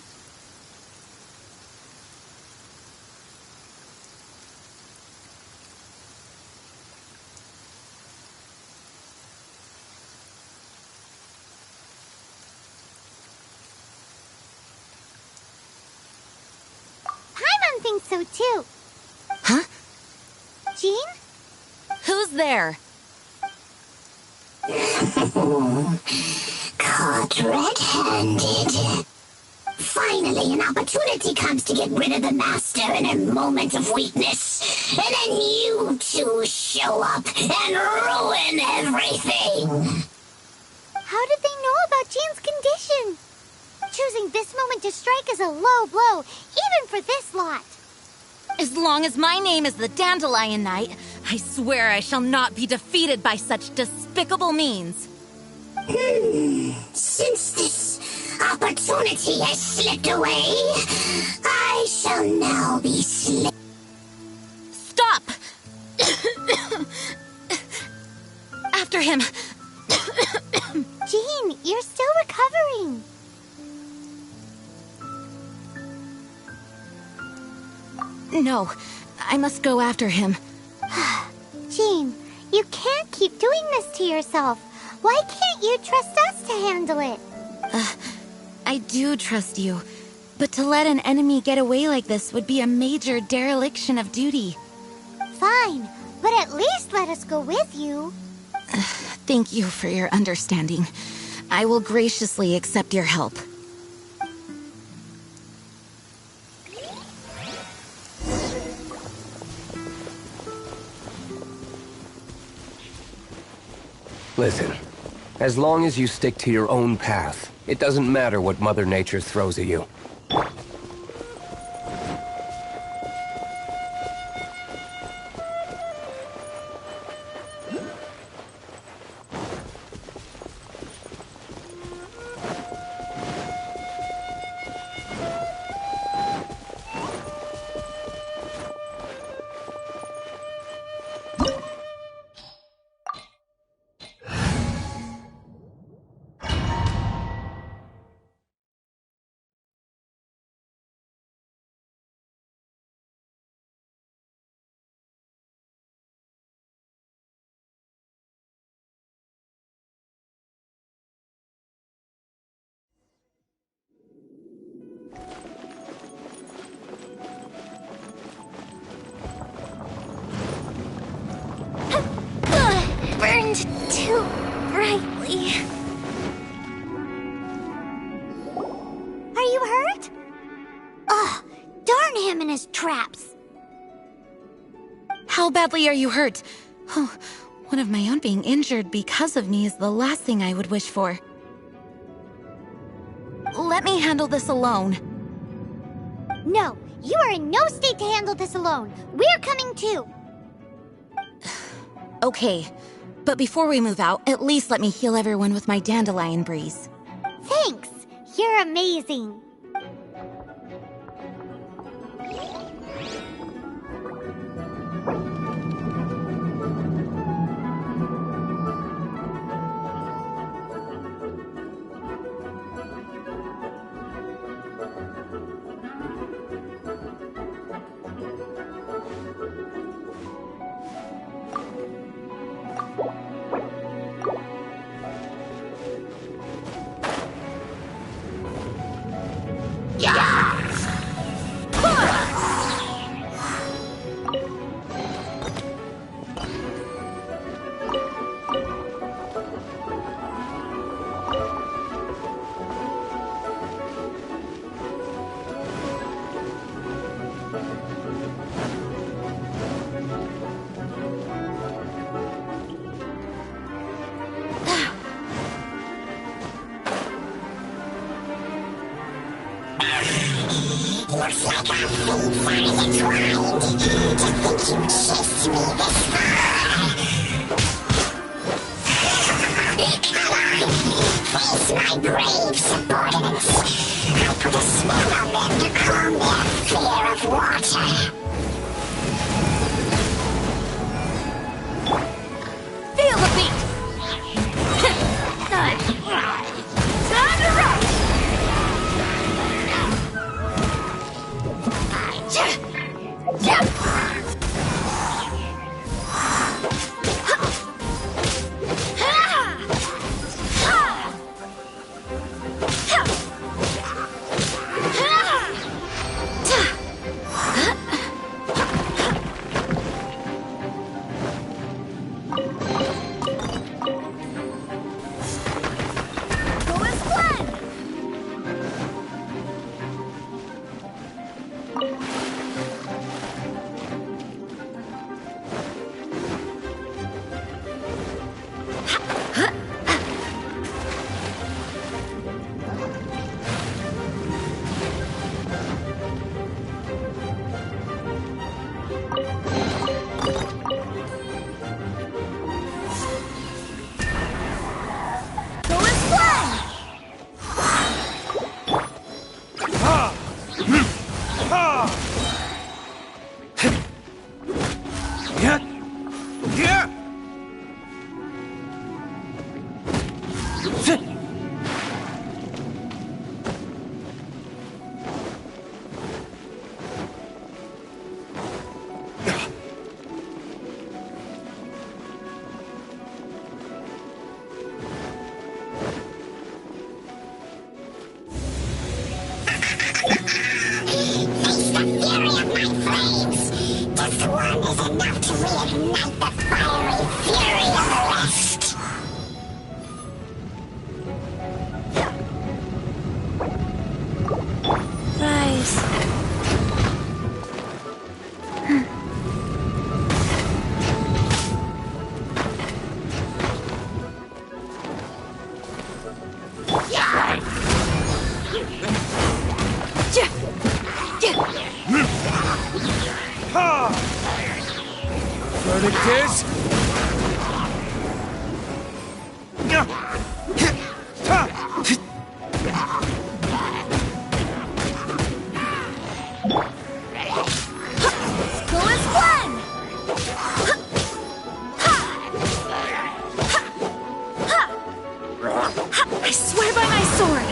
Paimon thinks so too. Huh? Jean? Who's there? Caught red-handed. Finally, an opportunity comes to get rid of the Master in a moment of weakness. And then you two show up and ruin everything. How did they know about Jean's condition? Choosing this moment to strike is a low blow, even for this lot. As long as my name is the Dandelion Knight, I swear I shall not be defeated by such despicable means. Since this opportunity has slipped away, I shall now be slain. Stop! After him! Jean, you're still recovering. No, I must go after him. Jean, you can't keep doing this to yourself. Why can't you trust us to handle it? I do trust you, but to let an enemy get away like this would be a major dereliction of duty. Fine, but at least let us go with you. Thank you for your understanding. I will graciously accept your help. Listen, as long as you stick to your own path, it doesn't matter what Mother Nature throws at you. How badly are you hurt? Oh, one of my own being injured because of me is the last thing I would wish for. Let me handle this alone. No, you are in no state to handle this alone. We're coming too. Okay, but before we move out, at least let me heal everyone with my dandelion breeze. Thanks. You're amazing. Looks like our feet finally dried. To think you chased me this far. Face my brave subordinates. I put a spell on them to calm their fear of water. Feel the beat! Time to rock! Verdict is... I swear by my sword!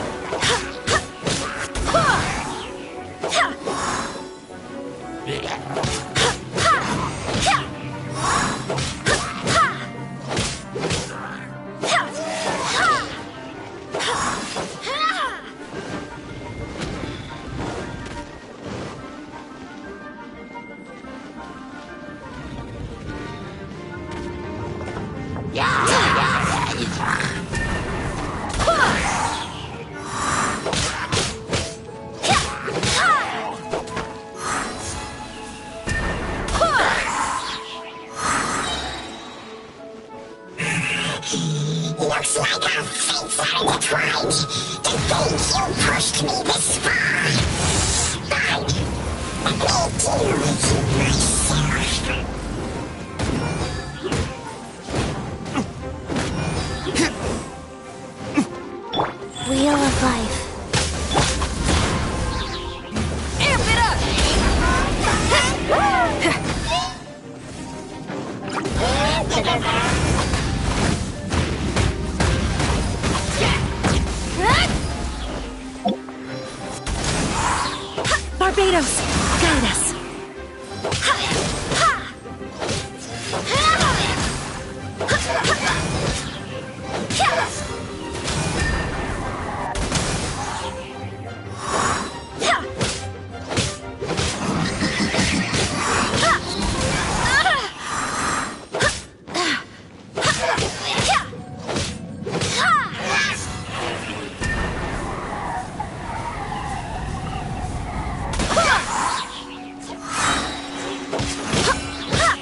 Looks like our fates are intertwined. To think you pushed me this far. But let me deal with you myself. Wheel of Life. Amp it up! Barbados, guide us.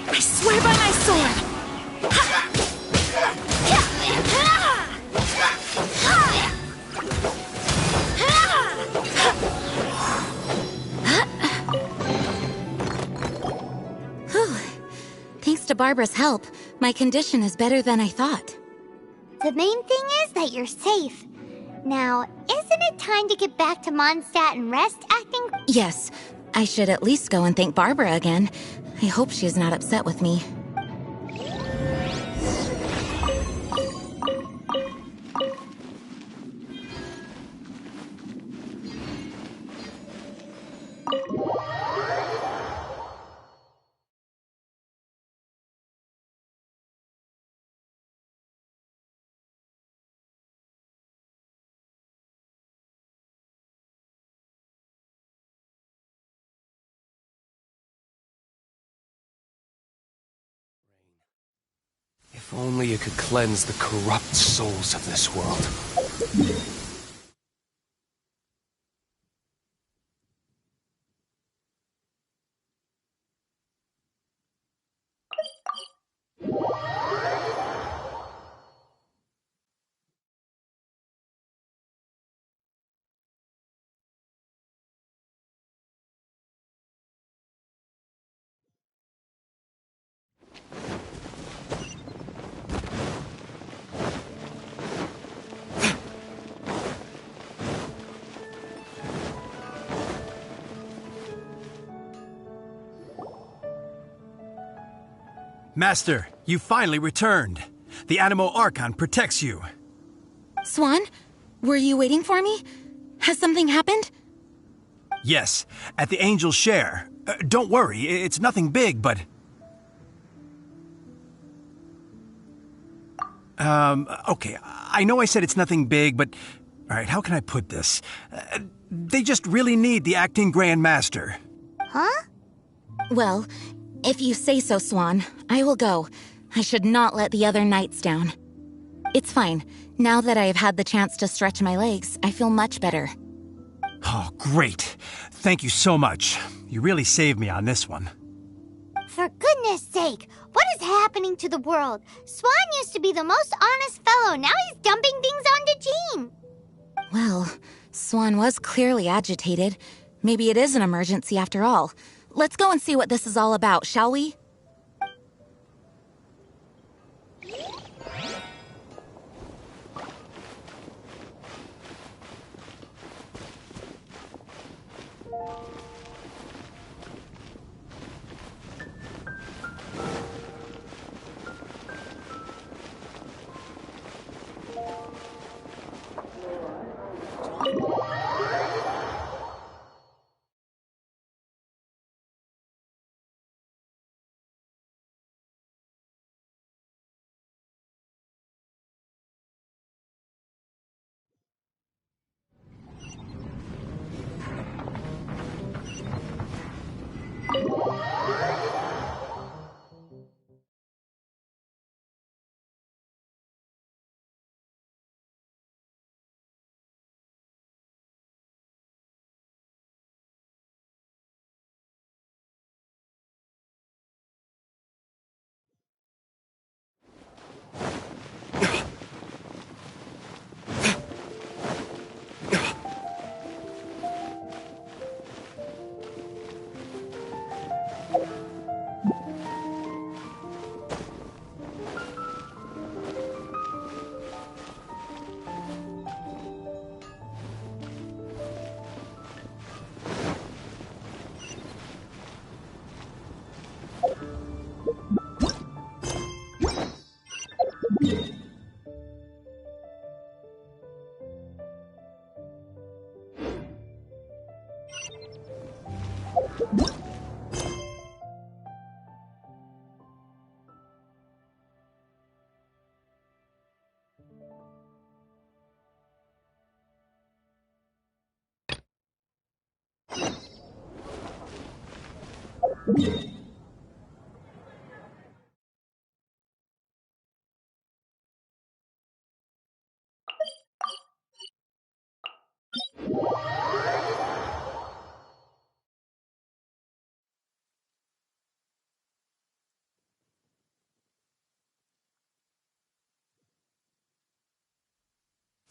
I swear by my sword. Thanks to Barbara's help, my condition is better than I thought. The main thing is that you're safe. Now, isn't it time to get back to Mondstadt and rest, acting? Yes, I should at least go and thank Barbara again. I hope she is not upset with me. If only you could cleanse the corrupt souls of this world. Master, you finally returned. The Animo Archon protects you. Swan, were you waiting for me? Has something happened? Yes, at the Angel's Share. Don't worry, it's nothing big, but... Okay, I know I said it's nothing big, but... Alright, how can I put this? They just really need the acting Grand Master. Huh? Well, if you say so, Swan, I will go. I should not let the other knights down. It's fine. Now that I have had the chance to stretch my legs, I feel much better. Oh, great. Thank you so much. You really saved me on this one. For goodness sake, what is happening to the world? Swan used to be the most honest fellow. Now he's dumping things onto Jean. Well, Swan was clearly agitated. Maybe it is an emergency after all. Let's go and see what this is all about, shall we?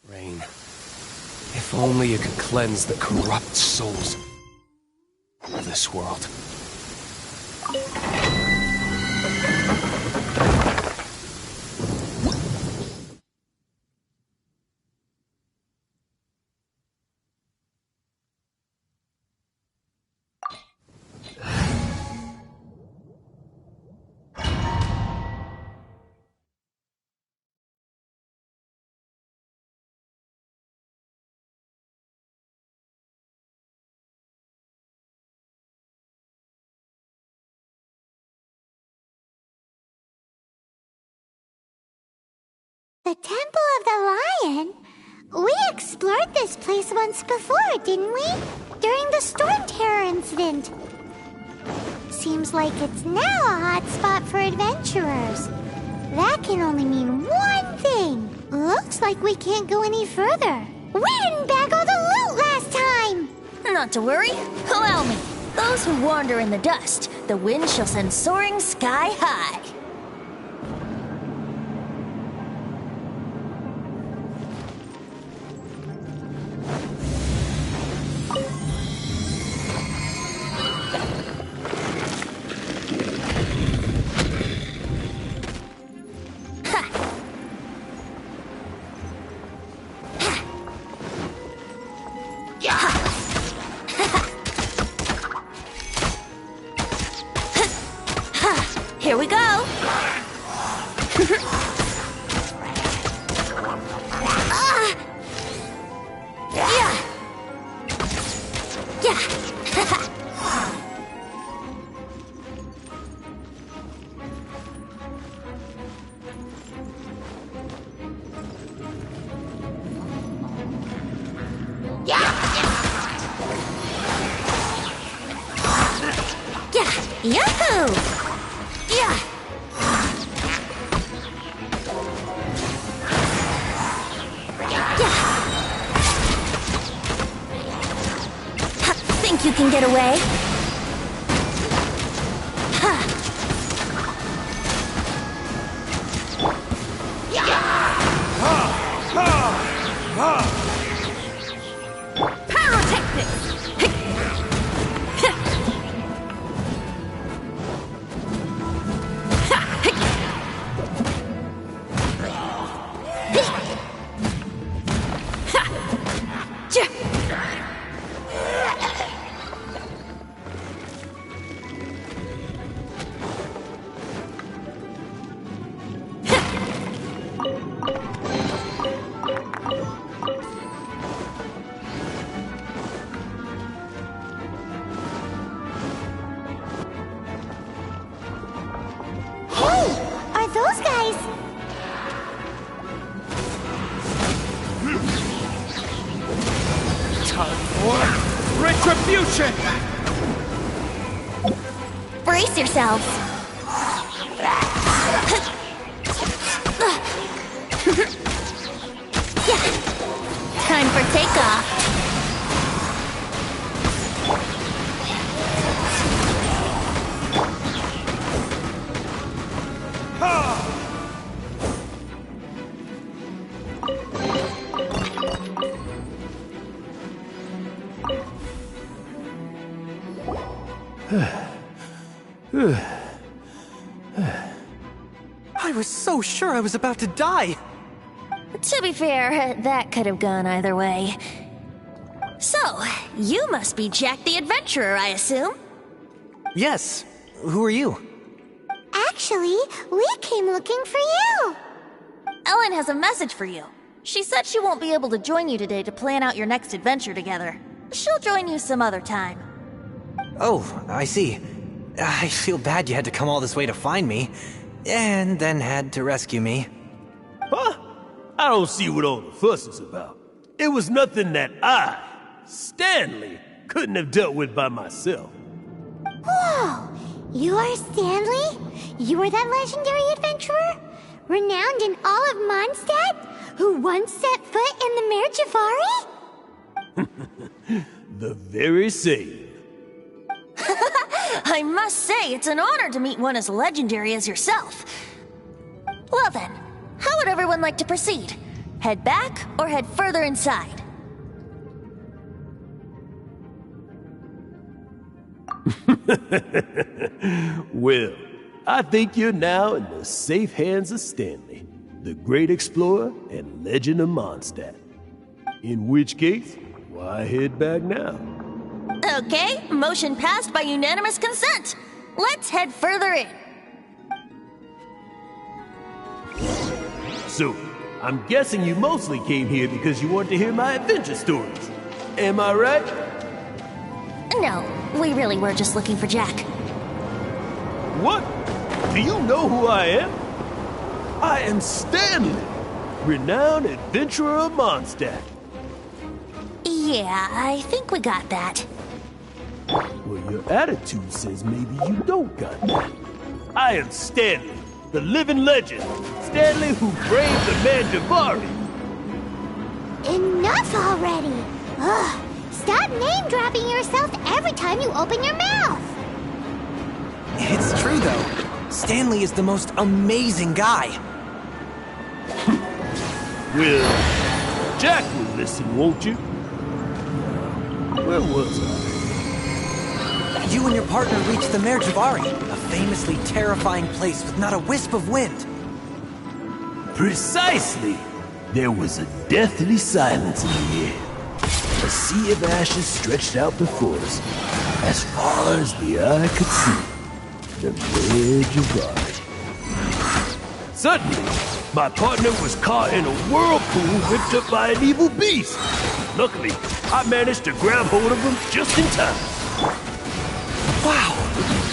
Rain. If only it could cleanse the corrupt souls of this world. The Temple of the Lion? We explored this place once before, didn't we? During the Storm Terror incident. Seems like it's now a hot spot for adventurers. That can only mean one thing. Looks like we can't go any further. We didn't bag all the loot last time! Not to worry. Allow me. Those who wander in the dust, the wind shall send soaring sky high. Here we go! Yahoo! Yeah! Think you can get away? Those guys! Time for retribution! Brace yourselves! Time for takeoff! I was so sure I was about to die! To be fair, that could have gone either way. So, you must be Jack the Adventurer, I assume? Yes. Who are you? Actually, we came looking for you! Ellen has a message for you. She said she won't be able to join you today to plan out your next adventure together. She'll join you some other time. Oh, I see. I feel bad you had to come all this way to find me, and then had to rescue me. Huh? I don't see what all the fuss is about. It was nothing that I, Stanley, couldn't have dealt with by myself. Whoa! You are Stanley? You are that legendary adventurer? Renowned in all of Mondstadt? Who once set foot in the Mare Javari? The very same. I must say, it's an honor to meet one as legendary as yourself. Well then, how would everyone like to proceed? Head back or head further inside? Well, I think you're now in the safe hands of Stanley, the great explorer and legend of Mondstadt. In which case, why head back now? Okay, motion passed by unanimous consent. Let's head further in. So, I'm guessing you mostly came here because you want to hear my adventure stories. Am I right? No, we really were just looking for Jack. What? Do you know who I am? I am Stanley, renowned adventurer of Mondstadt. Yeah, I think we got that. Well, your attitude says maybe you don't got that. I am Stanley, the living legend. Stanley who braved the Mare Javari. Enough already! Ugh! Stop name-dropping yourself every time you open your mouth! It's true, though. Stanley is the most amazing guy. Well, Jack will listen, won't you? Where was I? You and your partner reached the Mare Javari, a famously terrifying place with not a wisp of wind. Precisely! There was a deathly silence in the air. A sea of ashes stretched out before us, as far as the eye could see. The Mare Javari. Suddenly, my partner was caught in a whirlpool whipped up by an evil beast. Luckily, I managed to grab hold of him just in time. Wow!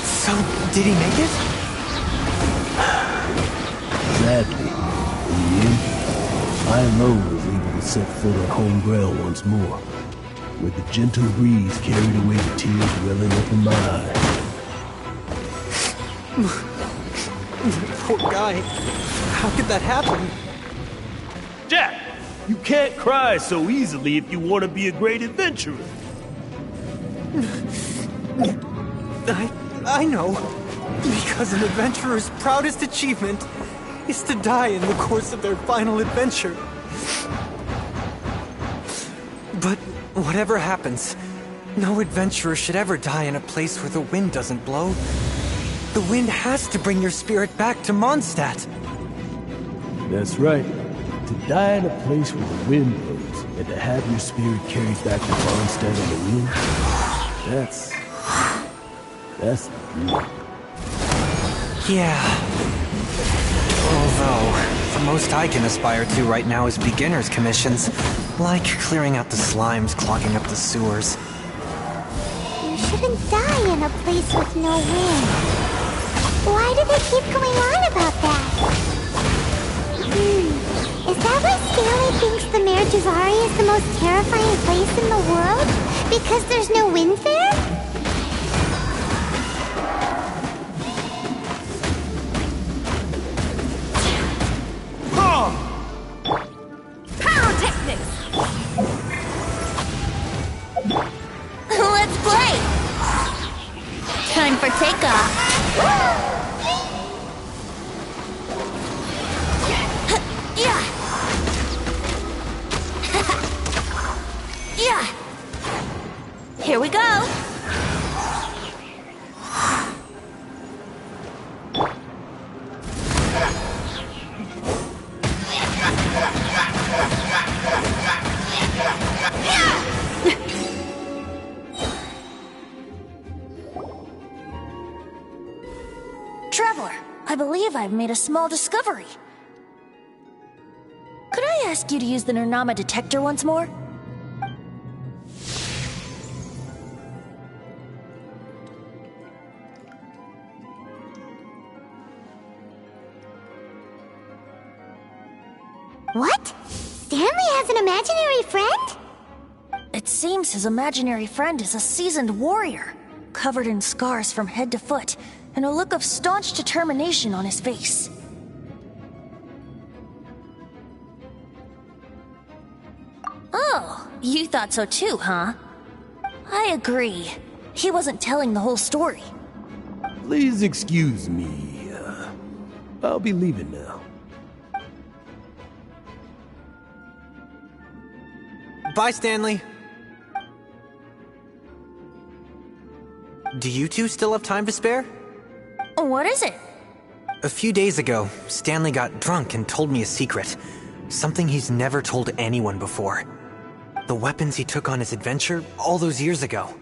So, did he make it? Sadly, in the end, I alone was able to set foot on home ground once more, with the gentle breeze carried away the tears welling up in my eyes. Poor guy. How could that happen? Jack, you can't cry so easily if you want to be a great adventurer. I know. Because an adventurer's proudest achievement is to die in the course of their final adventure. But whatever happens, no adventurer should ever die in a place where the wind doesn't blow. The wind has to bring your spirit back to Mondstadt. That's right. To die in a place where the wind blows, and to have your spirit carried back to Mondstadt on the wind, that's the dream. Yeah. Although, the most I can aspire to right now is beginner's commissions, like clearing out the slimes clogging up the sewers. You shouldn't die in a place with no wind. Why do they keep going on about that? Is that why Stanley thinks the Mare Javari is the most terrifying place in the world? Because there's no wind there? Pyrotechnics! Let's play! Time for takeoff. Yeah! Yeah! Here we go! Traveler, I believe I've made a small discovery. Could I ask you to use the Nernama detector once more? What? Stanley has an imaginary friend? It seems his imaginary friend is a seasoned warrior, covered in scars from head to foot, and a look of staunch determination on his face. Oh, you thought so too, huh? I agree. He wasn't telling the whole story. Please excuse me. I'll be leaving now. Bye, Stanley. Do you two still have time to spare? What is it? A few days ago, Stanley got drunk and told me a secret. Something he's never told anyone before. The weapons he took on his adventure all those years ago,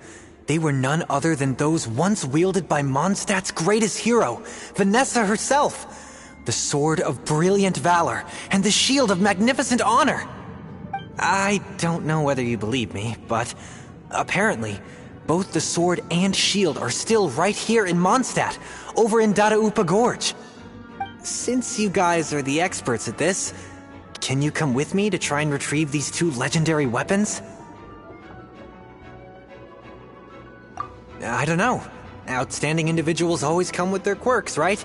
they were none other than those once wielded by Mondstadt's greatest hero, Vanessa herself. The Sword of Brilliant Valor and the Shield of Magnificent Honor. I don't know whether you believe me, but apparently, both the sword and shield are still right here in Mondstadt, over in Dadaupa Gorge. Since you guys are the experts at this, can you come with me to try and retrieve these two legendary weapons? I don't know. Outstanding individuals always come with their quirks, right?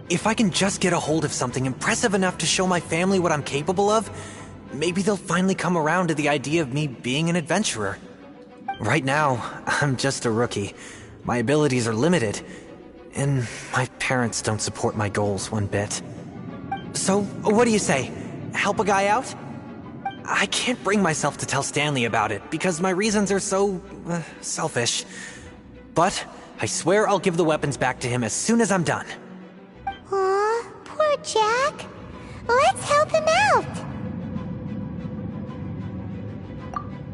If I can just get a hold of something impressive enough to show my family what I'm capable of, maybe they'll finally come around to the idea of me being an adventurer. Right now, I'm just a rookie. My abilities are limited, and my parents don't support my goals one bit. So, what do you say? Help a guy out? I can't bring myself to tell Stanley about it, because my reasons are so, selfish. But I swear I'll give the weapons back to him as soon as I'm done. Aw, poor Jack. Let's help him out.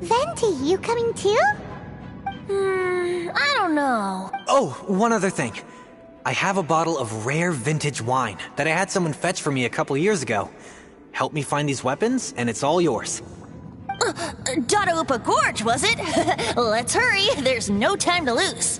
Venti, you coming too? I don't know. Oh, one other thing. I have a bottle of rare vintage wine that I had someone fetch for me a couple years ago. Help me find these weapons, and it's all yours. Dadaupa Gorge, was it? Let's hurry, there's no time to lose.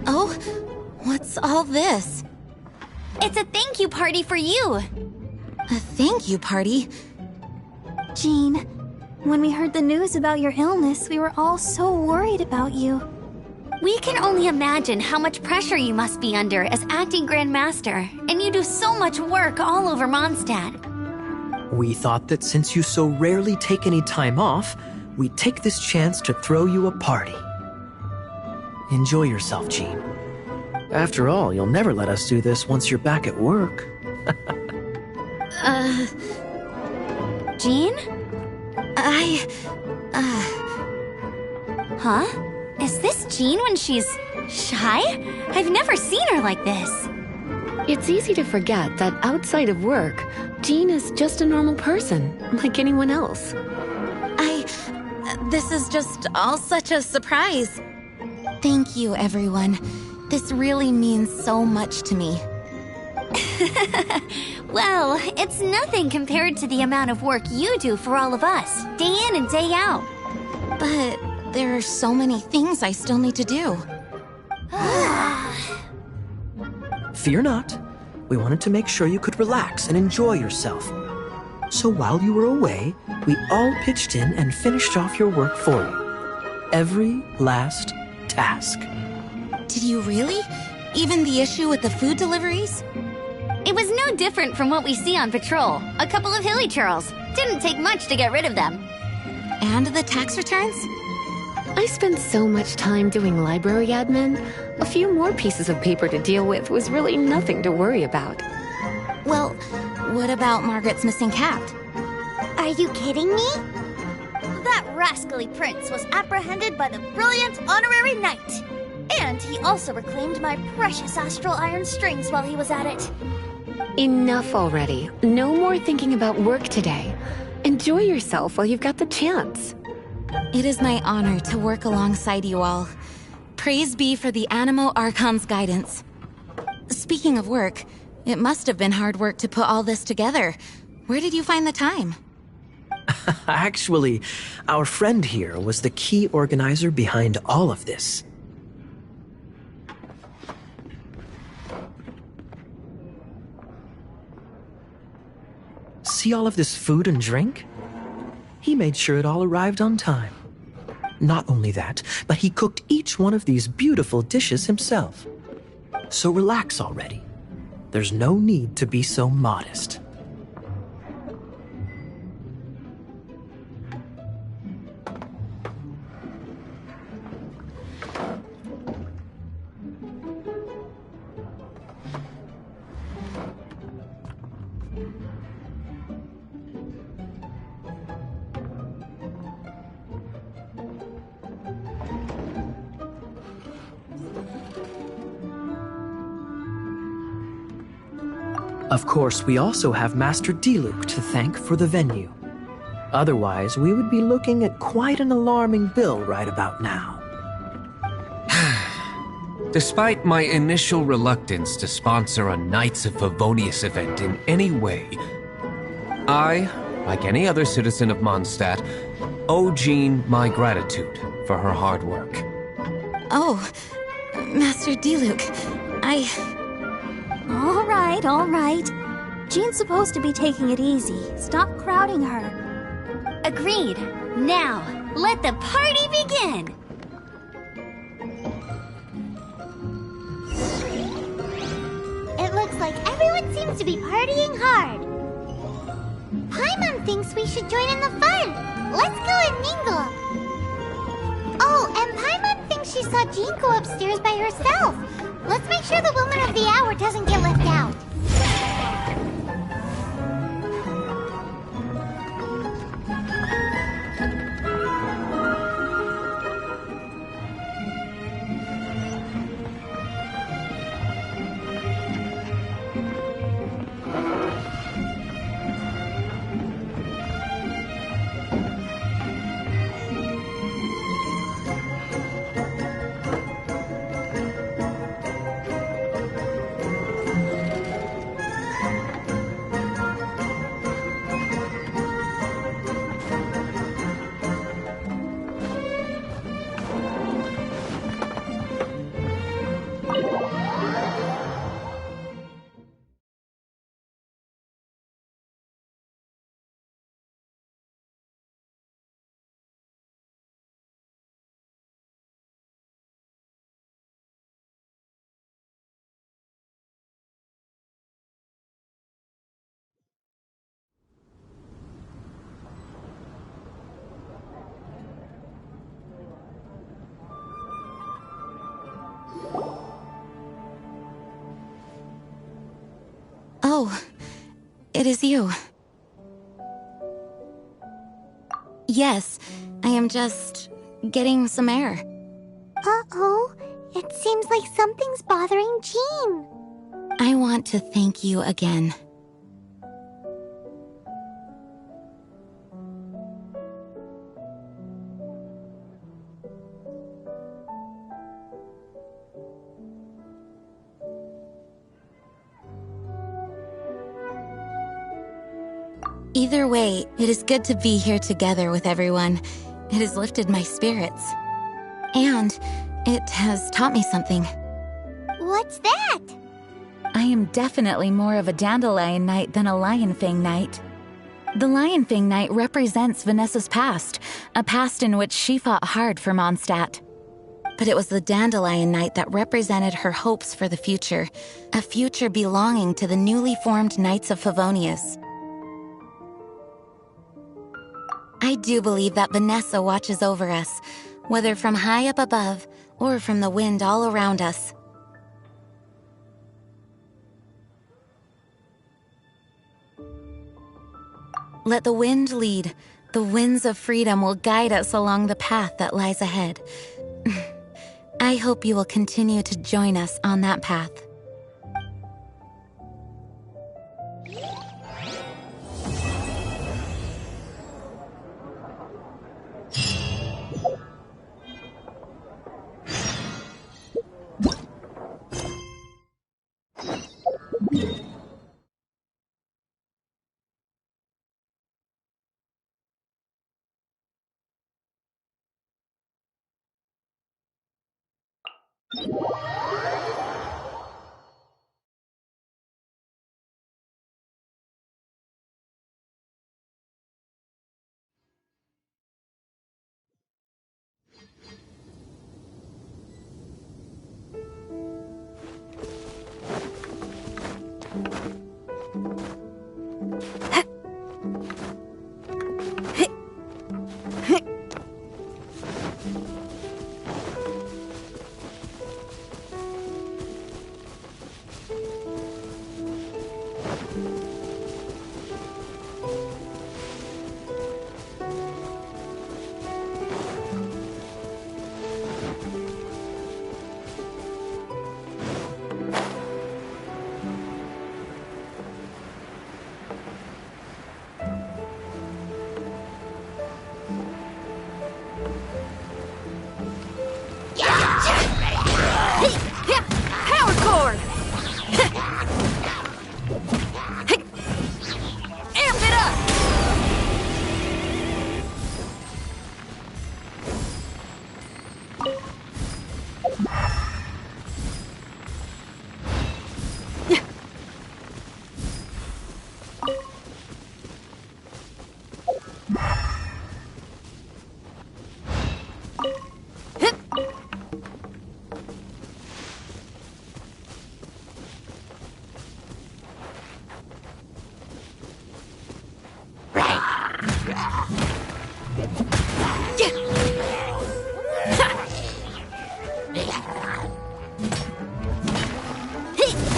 Oh, what's all this? It's a thank you party for you. A thank you party? Jean, when we heard the news about your illness, we were all so worried about you. We can only imagine how much pressure you must be under as acting Grand Master, and you do so much work all over Mondstadt. We thought that since you so rarely take any time off, we'd take this chance to throw you a party. Enjoy yourself, Jean. After all, you'll never let us do this once you're back at work. Jean? Huh? Is this Jean when she's shy? I've never seen her like this. It's easy to forget that outside of work, Jean is just a normal person, like anyone else. This is just all such a surprise. Thank you, everyone. This really means so much to me. Well, it's nothing compared to the amount of work you do for all of us, day in and day out. But there are so many things I still need to do. Fear not. We wanted to make sure you could relax and enjoy yourself. So while you were away, we all pitched in and finished off your work for you. Every last task. Did you really? Even the issue with the food deliveries? It was no different from what we see on patrol. A couple of hilly churls. Didn't take much to get rid of them. And the tax returns? I spent so much time doing library admin. A few more pieces of paper to deal with was really nothing to worry about. Well, what about Margaret's missing cat? Are you kidding me? That rascally prince was apprehended by the brilliant honorary knight. And he also reclaimed my precious astral iron strings while he was at it. Enough already. No more thinking about work today. Enjoy yourself while you've got the chance. It is my honor to work alongside you all. Praise be for the Animo Archon's guidance. Speaking of work, it must have been hard work to put all this together. Where did you find the time? Actually, our friend here was the key organizer behind all of this. See all of this food and drink? He made sure it all arrived on time. Not only that, but he cooked each one of these beautiful dishes himself. So relax already. There's no need to be so modest. Of course, we also have Master Diluc to thank for the venue. Otherwise, we would be looking at quite an alarming bill right about now. Despite my initial reluctance to sponsor a Knights of Favonius event in any way, I, like any other citizen of Mondstadt, owe Jean my gratitude for her hard work. Oh, Master Diluc, All right. Jean's supposed to be taking it easy. Stop crowding her. Agreed. Now, let the party begin! It looks like everyone seems to be partying hard. Paimon thinks we should join in the fun. Let's go and mingle. Oh, and Paimon thinks she saw Jean go upstairs by herself. Let's make sure the woman of the hour doesn't get left out. Oh, it is you. Yes, I am just getting some air. Uh-oh. It seems like something's bothering Jean. I want to thank you again. Either way, it is good to be here together with everyone. It has lifted my spirits. And it has taught me something. What's that? I am definitely more of a Dandelion Knight than a Lionfang Knight. The Lionfang Knight represents Vanessa's past, a past in which she fought hard for Mondstadt. But it was the Dandelion Knight that represented her hopes for the future, a future belonging to the newly formed Knights of Favonius. I do believe that Vanessa watches over us, whether from high up above or from the wind all around us. Let the wind lead. The winds of freedom will guide us along the path that lies ahead. I hope you will continue to join us on that path.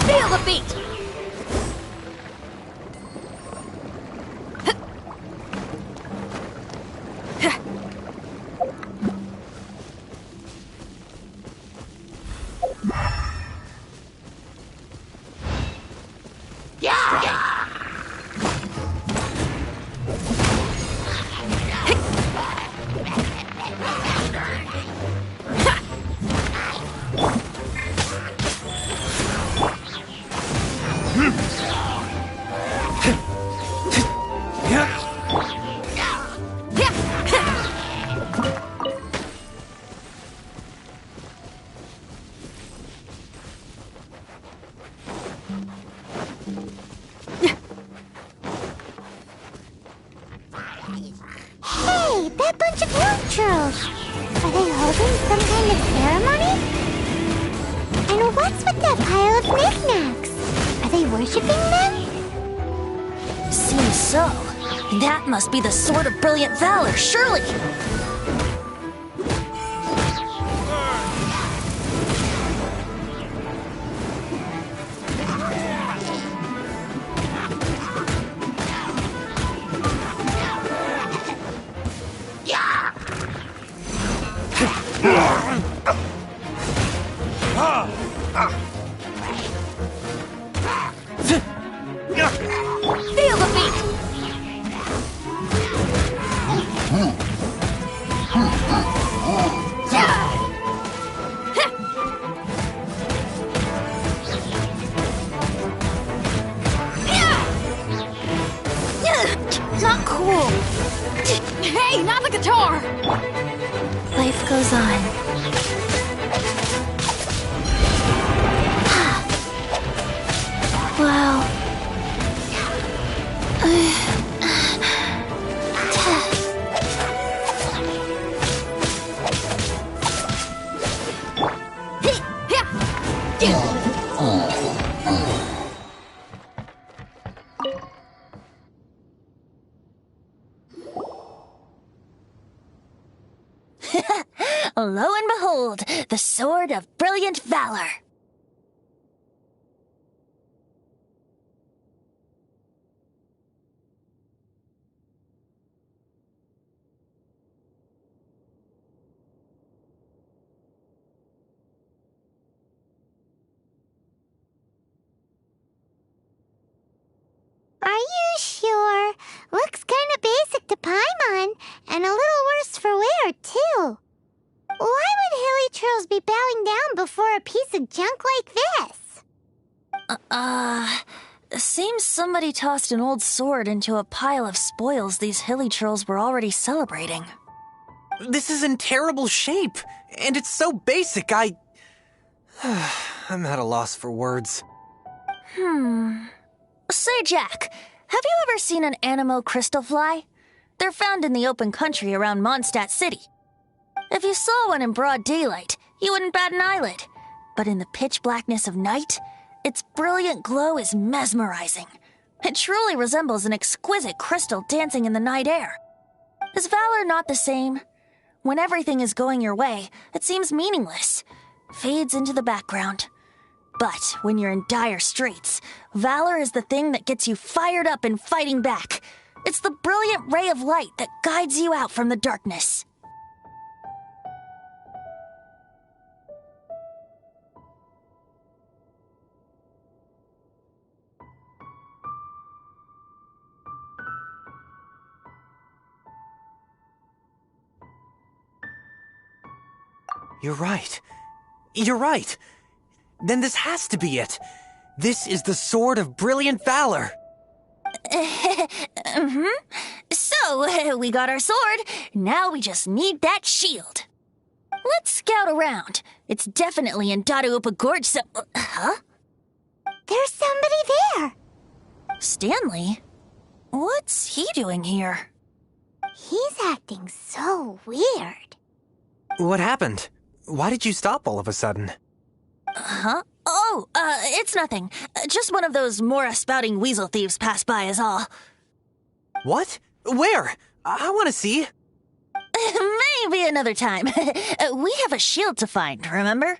Feel the beat! Hey, that bunch of road trolls! Are they holding some kind of ceremony? And what's with that pile of knickknacks? Are they worshipping them? Seems so. That must be the Sword of Brilliant Valor, surely! Hey, not the guitar! Life goes on. Wow. Lo and behold, the Sword of Brilliant Valor. Are you sure? Looks kinda basic to Paimon, and a little worse for wear, too. Why would Hilly Churls be bowing down before a piece of junk like this? Seems somebody tossed an old sword into a pile of spoils these Hilly Churls were already celebrating. This is in terrible shape, and it's so basic, I'm at a loss for words. Say, Jack, have you ever seen an Anemo crystal fly? They're found in the open country around Mondstadt City. If you saw one in broad daylight, you wouldn't bat an eyelid. But in the pitch blackness of night, its brilliant glow is mesmerizing. It truly resembles an exquisite crystal dancing in the night air. Is Valor not the same? When everything is going your way, it seems meaningless, fades into the background. But when you're in dire straits, Valor is the thing that gets you fired up and fighting back. It's the brilliant ray of light that guides you out from the darkness. You're right. You're right. Then this has to be it. This is the Sword of Brilliant Valor. So, we got our sword. Now we just need that shield. Let's scout around. It's definitely in Dadaupa Gorge, so... Huh? There's somebody there. Stanley? What's he doing here? He's acting so weird. What happened? Why did you stop all of a sudden? Huh? Oh, it's nothing. Just one of those Mora-spouting weasel thieves passed by is all. What? Where? I want to see. Maybe another time. We have a shield to find, remember?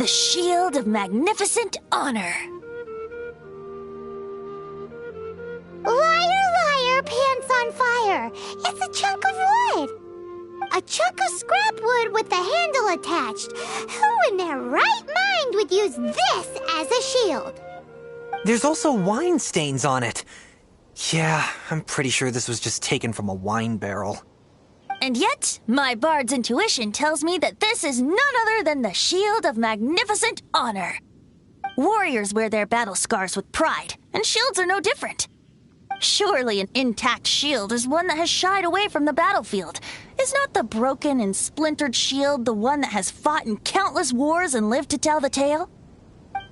The Shield of Magnificent Honor. Liar, liar, pants on fire. It's a chunk of wood. A chunk of scrap wood with the handle attached. Who in their right mind would use this as a shield? There's also wine stains on it. Yeah, I'm pretty sure this was just taken from a wine barrel. And yet, my bard's intuition tells me that this is none other than the Shield of Magnificent Honor. Warriors wear their battle scars with pride, and shields are no different. Surely an intact shield is one that has shied away from the battlefield. Is not the broken and splintered shield the one that has fought in countless wars and lived to tell the tale?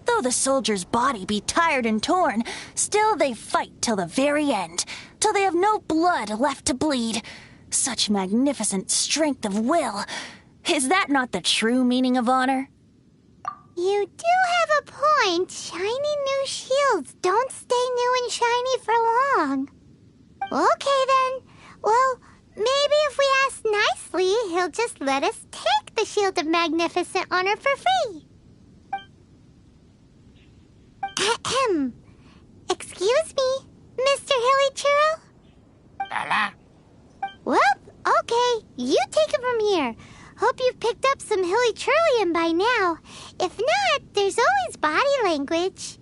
Though the soldier's body be tired and torn, still they fight till the very end, till they have no blood left to bleed. Such magnificent strength of will. Is that not the true meaning of honor? You do have a point. Shiny new shields don't stay new and shiny for long. Okay then. Well, maybe if we ask nicely, he'll just let us take the Shield of Magnificent Honor for free. Ahem. Excuse me, Mr. Hilly Churl? Well, okay. You take it from here. Hope you've picked up some Hilly Churlian by now. If not, there's always body language.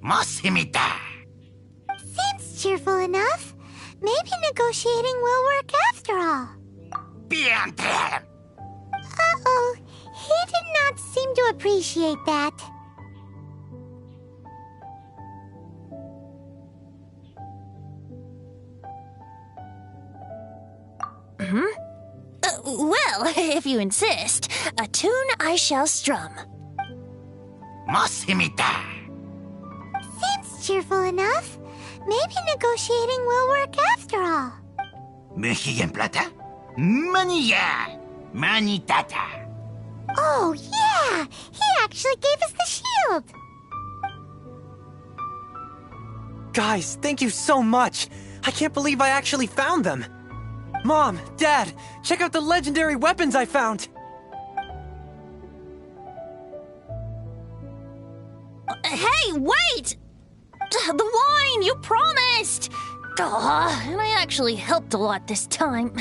Mosimita. Seems cheerful enough. Maybe negotiating will work after all. Uh-oh. He did not seem to appreciate that. Well, if you insist, a tune I shall strum. Mosimita. Seems cheerful enough. Maybe negotiating will work after all. Mexican plata. Manilla. Manitata. Oh, yeah! He actually gave us the shield! Guys, thank you so much! I can't believe I actually found them! Mom, Dad, check out the legendary weapons I found! Hey, wait! The wine, you promised! And I actually helped a lot this time.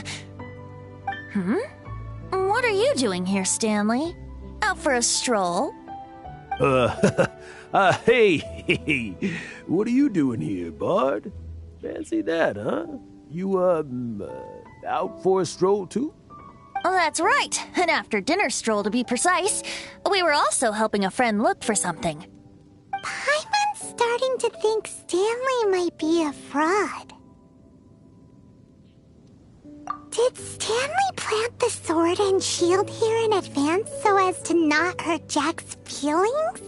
What are you doing here, Stanley? Out for a stroll? Hey, what are you doing here, Bard? Fancy that, huh? You, out for a stroll too? Oh, that's right. An after-dinner stroll, to be precise. We were also helping a friend look for something. Paimon's starting to think Stanley might be a fraud. Did Stanley plant the sword and shield here in advance so as to not hurt Jack's feelings?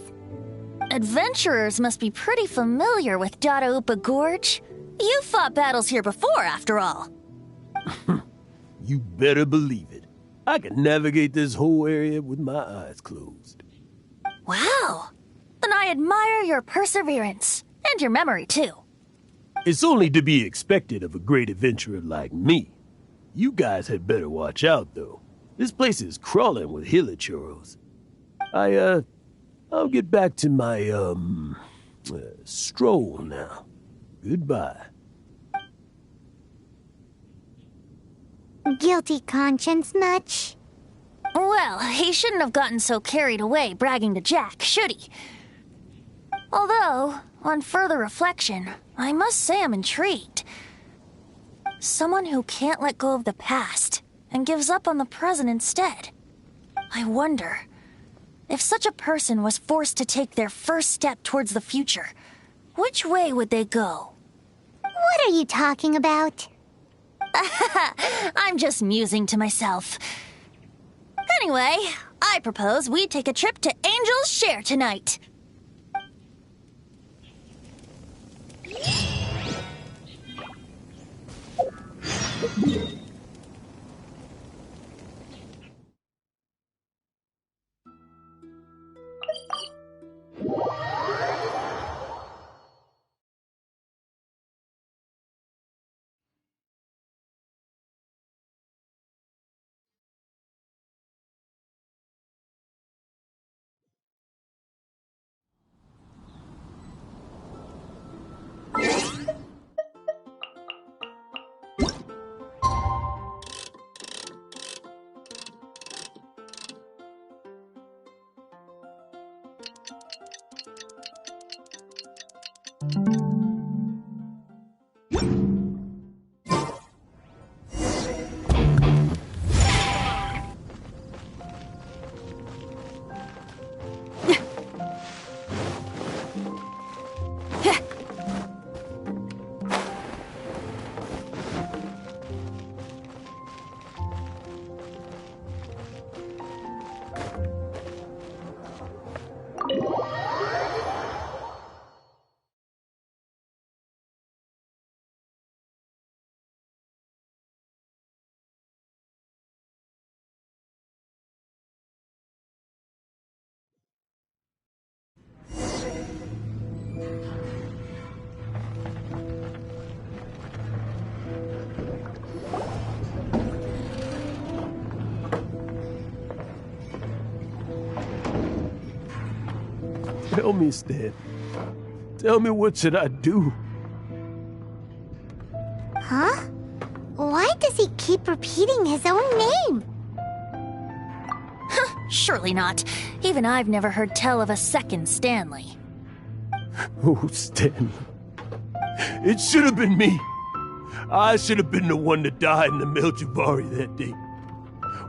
Adventurers must be pretty familiar with Dadaupa Gorge. You fought battles here before, after all. You better believe it. I can navigate this whole area with my eyes closed. Wow. Then I admire your perseverance. And your memory, too. It's only to be expected of a great adventurer like me. You guys had better watch out, though. This place is crawling with hilichurls. I'll get back to my, stroll now. Goodbye. Guilty conscience much? Well, he shouldn't have gotten so carried away bragging to Jack, should he? Although, on further reflection, I must say I'm intrigued. Someone who can't let go of the past and gives up on the present instead. I wonder, if such a person was forced to take their first step towards the future, which way would they go? What are you talking about? I'm just musing to myself. Anyway, I propose we take a trip to Angel's Share tonight. Tell me, Stan. Tell me, what should I do? Huh? Why does he keep repeating his own name? Surely not. Even I've never heard tell of a second Stanley. Oh, Stanley. It should have been me. I should have been the one to die in the Melchivari that day.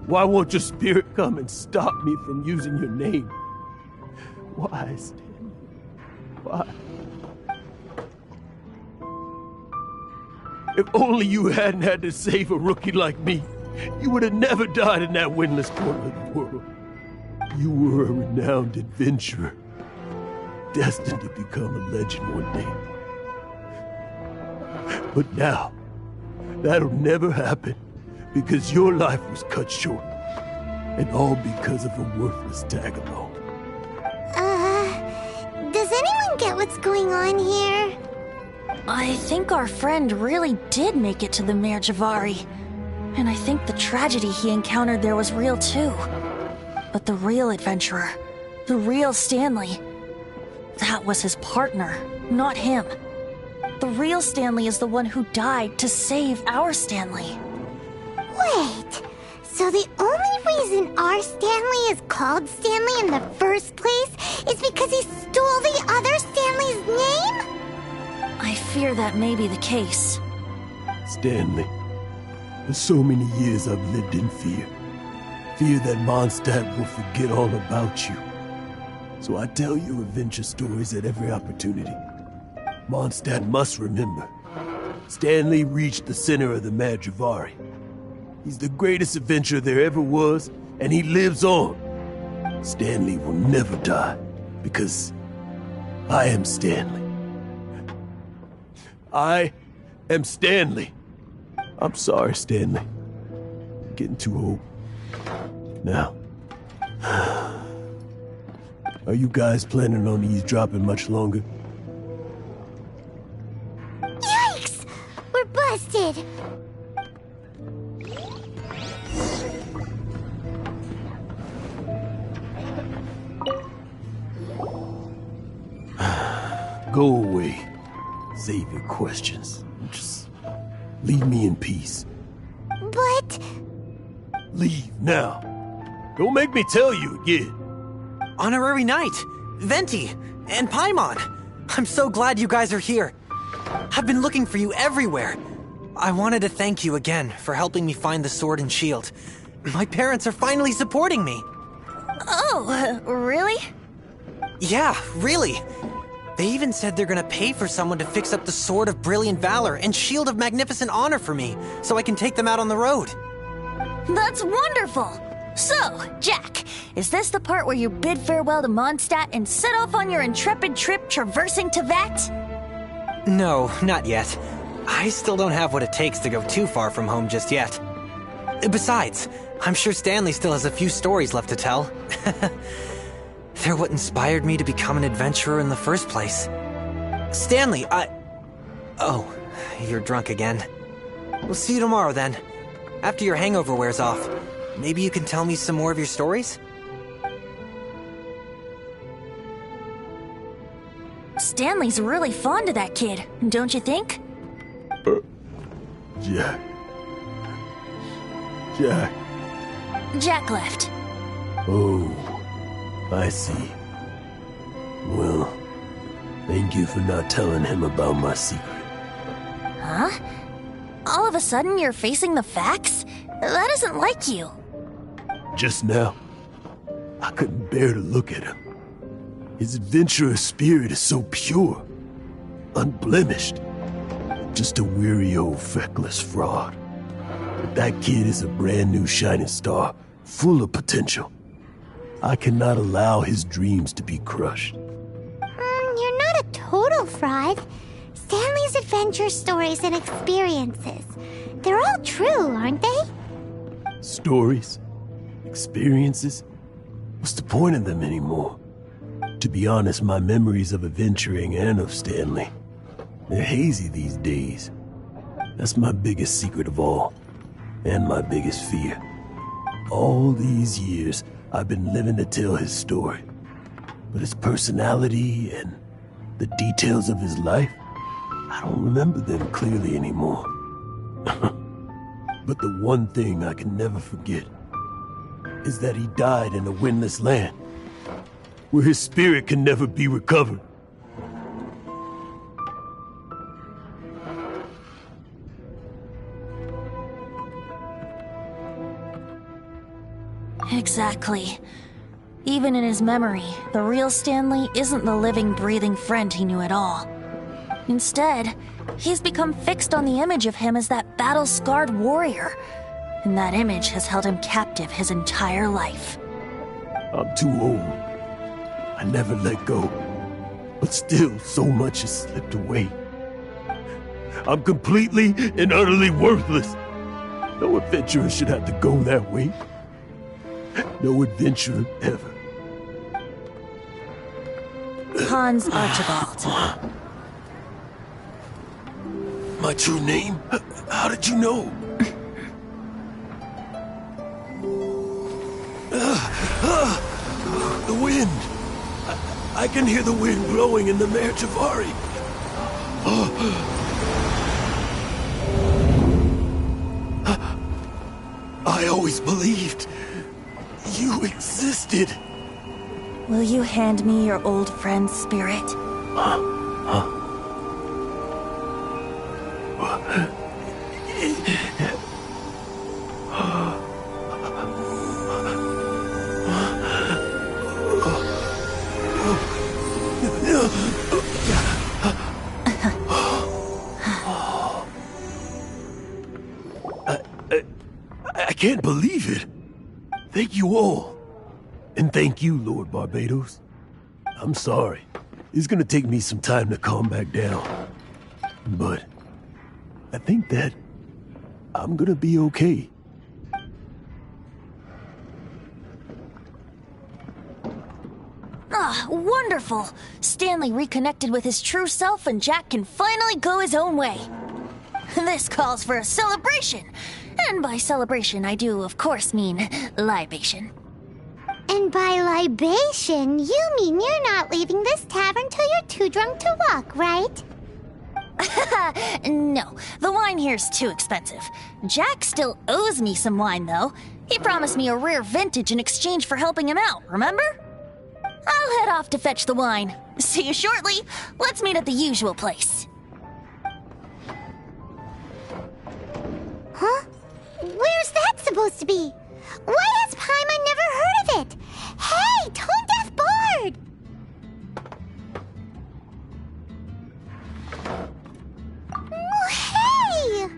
Why won't your spirit come and stop me from using your name? Why, Stanley? Why? If only you hadn't had to save a rookie like me, you would have never died in that windless corner of the world. You were a renowned adventurer, destined to become a legend one day. But now, that'll never happen, because your life was cut short, and all because of a worthless tag-along. Does anyone get what's going on here? I think our friend really did make it to the Merjavari. And I think the tragedy he encountered there was real too. But the real adventurer, the real Stanley, that was his partner, not him. The real Stanley is the one who died to save our Stanley. Wait, so the only reason our Stanley is called Stanley in the first place is because he stole the other Stanley's name? I fear that may be the case. Stanley, for so many years I've lived in fear. Fear that Mondstadt will forget all about you. So I tell your adventure stories at every opportunity. Mondstadt must remember. Stanley reached the center of the Madrivari. He's the greatest adventurer there ever was, and he lives on. Stanley will never die, because I am Stanley. I am Stanley. I'm sorry, Stanley. I'm getting too old. Now, are you guys planning on eavesdropping much longer? Yikes! We're busted! Go away. Save your questions. Just leave me in peace. But... Leave now. Don't make me tell you again. Honorary Knight, Venti, and Paimon. I'm so glad you guys are here. I've been looking for you everywhere. I wanted to thank you again for helping me find the sword and shield. My parents are finally supporting me. Oh, really? Yeah, really. They even said they're gonna pay for someone to fix up the Sword of Brilliant Valor and Shield of Magnificent Honor for me, so I can take them out on the road. That's wonderful! So, Jack, is this the part where you bid farewell to Mondstadt and set off on your intrepid trip traversing Teyvat? No, not yet. I still don't have what it takes to go too far from home just yet. Besides, I'm sure Stanley still has a few stories left to tell. They're what inspired me to become an adventurer in the first place. Stanley, Oh, you're drunk again. We'll see you tomorrow then. After your hangover wears off. Maybe you can tell me some more of your stories? Stanley's really fond of that kid, don't you think? Jack. Jack. Jack left. Oh, I see. Well, Thank you for not telling him about my secret. Huh? All of a sudden you're facing the facts? That isn't like you. Just now, I couldn't bear to look at him. His adventurous spirit is so pure, unblemished. Just a weary old feckless fraud. But that kid is a brand new shining star, full of potential. I cannot allow his dreams to be crushed. You're not a total fraud. Stanley's adventure stories and experiences. They're all true, aren't they? Stories? Experiences? What's the point of them anymore? To be honest, my memories of adventuring and of Stanley, they're hazy these days. That's my biggest secret of all, and my biggest fear. All these years, I've been living to tell his story. But his personality and the details of his life, I don't remember them clearly anymore. But the one thing I can never forget is that he died in a windless land, where his spirit can never be recovered. Exactly. Even in his memory, the real Stanley isn't the living, breathing friend he knew at all. Instead, he's become fixed on the image of him as that battle-scarred warrior. And that image has held him captive his entire life. I'm too old. I never let go. But still, so much has slipped away. I'm completely and utterly worthless. No adventurer should have to go that way. No adventurer ever. Hans Archibald. My true name? How did you know? The wind. I can hear the wind blowing in the Mare Javari. I always believed you existed. Will you hand me your old friend's spirit? I can't believe it. Thank you all. And thank you, Lord Barbados. I'm sorry. It's gonna take me some time to calm back down. But I think that I'm gonna be okay. Ah, wonderful! Stanley reconnected with his true self and Jack can finally go his own way. This calls for a celebration. And by celebration, I do, of course, mean libation. And by libation, you mean you're not leaving this tavern till you're too drunk to walk, right? No, the wine here's too expensive. Jack still owes me some wine, though. He promised me a rare vintage in exchange for helping him out, remember? I'll head off to fetch the wine. See you shortly. Let's meet at the usual place. Huh? Where's that supposed to be? Why has Paimon never heard of it? Hey, Tone Deaf Bard! Oh, hey!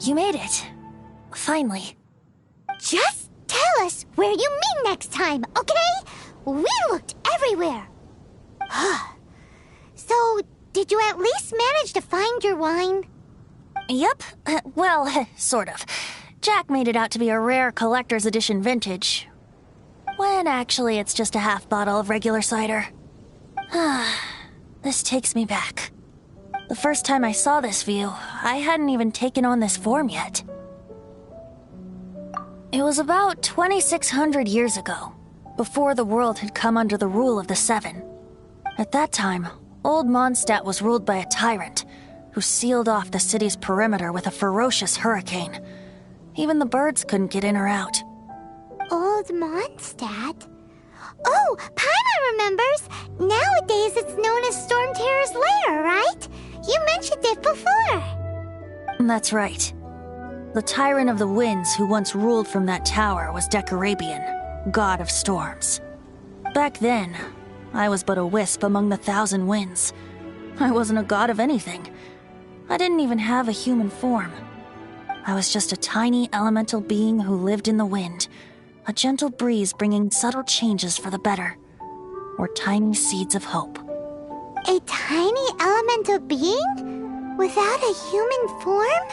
You made it. Finally. Just tell us where you meet next time, okay? We looked everywhere. So, did you at least manage to find your wine? Yep. Well, sort of. Jack made it out to be a rare collector's edition vintage, when actually it's just a half bottle of regular cider. This takes me back. The first time I saw this view, I hadn't even taken on this form yet. It was about 2,600 years ago, before the world had come under the rule of the Seven. At that time, old Mondstadt was ruled by a tyrant who sealed off the city's perimeter with a ferocious hurricane. Even the birds couldn't get in or out. Old Mondstadt? Oh, Paimon remembers! Nowadays it's known as Storm Terror's lair, right? You mentioned it before. That's right. The tyrant of the winds who once ruled from that tower was Decarabian, god of storms. Back then, I was but a wisp among the thousand winds. I wasn't a god of anything. I didn't even have a human form. I was just a tiny elemental being who lived in the wind, a gentle breeze bringing subtle changes for the better, or tiny seeds of hope. A tiny elemental being? Without a human form?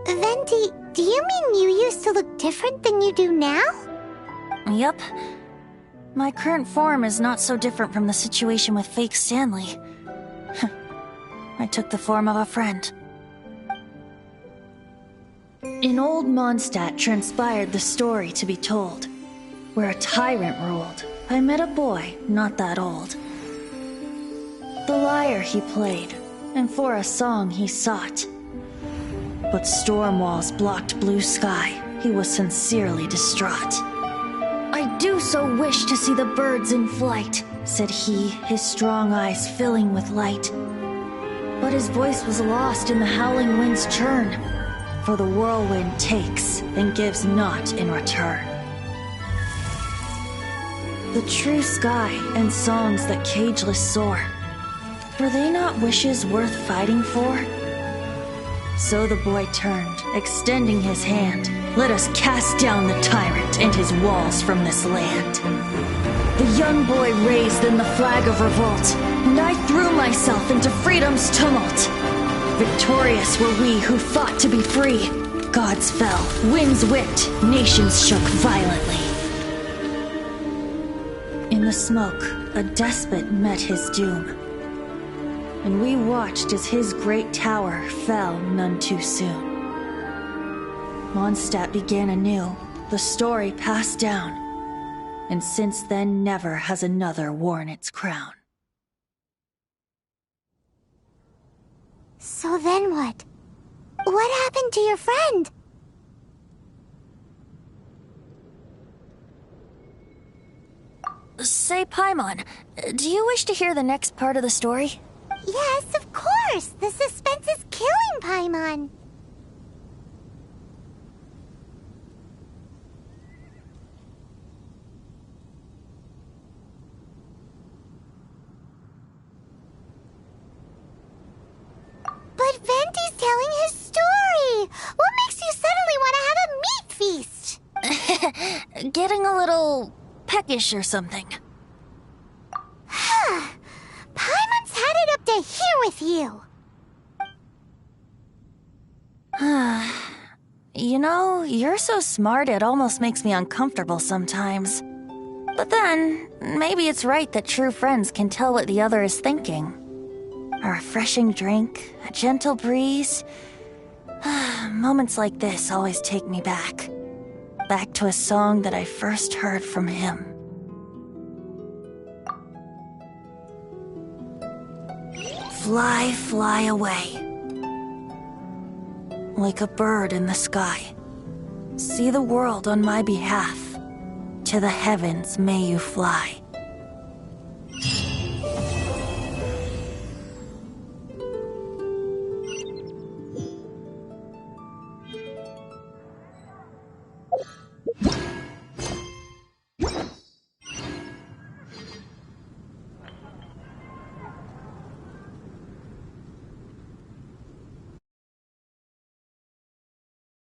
Venti, do you mean you used to look different than you do now? Yep. My current form is not so different from the situation with fake Stanley. I took the form of a friend. In old Mondstadt transpired the story to be told. Where a tyrant ruled, I met a boy not that old. The lyre he played, and for a song he sought. But storm walls blocked blue sky, he was sincerely distraught. I do so wish to see the birds in flight, said he, his strong eyes filling with light. But his voice was lost in the howling wind's churn, for the whirlwind takes and gives not in return. The true sky and songs that cageless soar, were they not wishes worth fighting for? So the boy turned, extending his hand. Let us cast down the tyrant and his walls from this land. The young boy raised then the flag of revolt, and I threw myself into freedom's tumult. Victorious were we who fought to be free. Gods fell, winds whipped, nations shook violently. In the smoke, a despot met his doom, and we watched as his great tower fell none too soon. Mondstadt began anew, the story passed down, and since then never has another worn its crown. So then what? What happened to your friend? Say, Paimon, do you wish to hear the next part of the story? Yes, of course! The suspense is killing Paimon! But Venti's telling his story! What makes you suddenly want to have a meat feast? Getting a little peckish or something. Paimon's had it up to here with you! You know, you're so smart it almost makes me uncomfortable sometimes. But then, maybe it's right that true friends can tell what the other is thinking. A refreshing drink, a gentle breeze. Moments like this always take me back. Back to a song that I first heard from him. Fly, fly away. Like a bird in the sky. See the world on my behalf. To the heavens may you fly.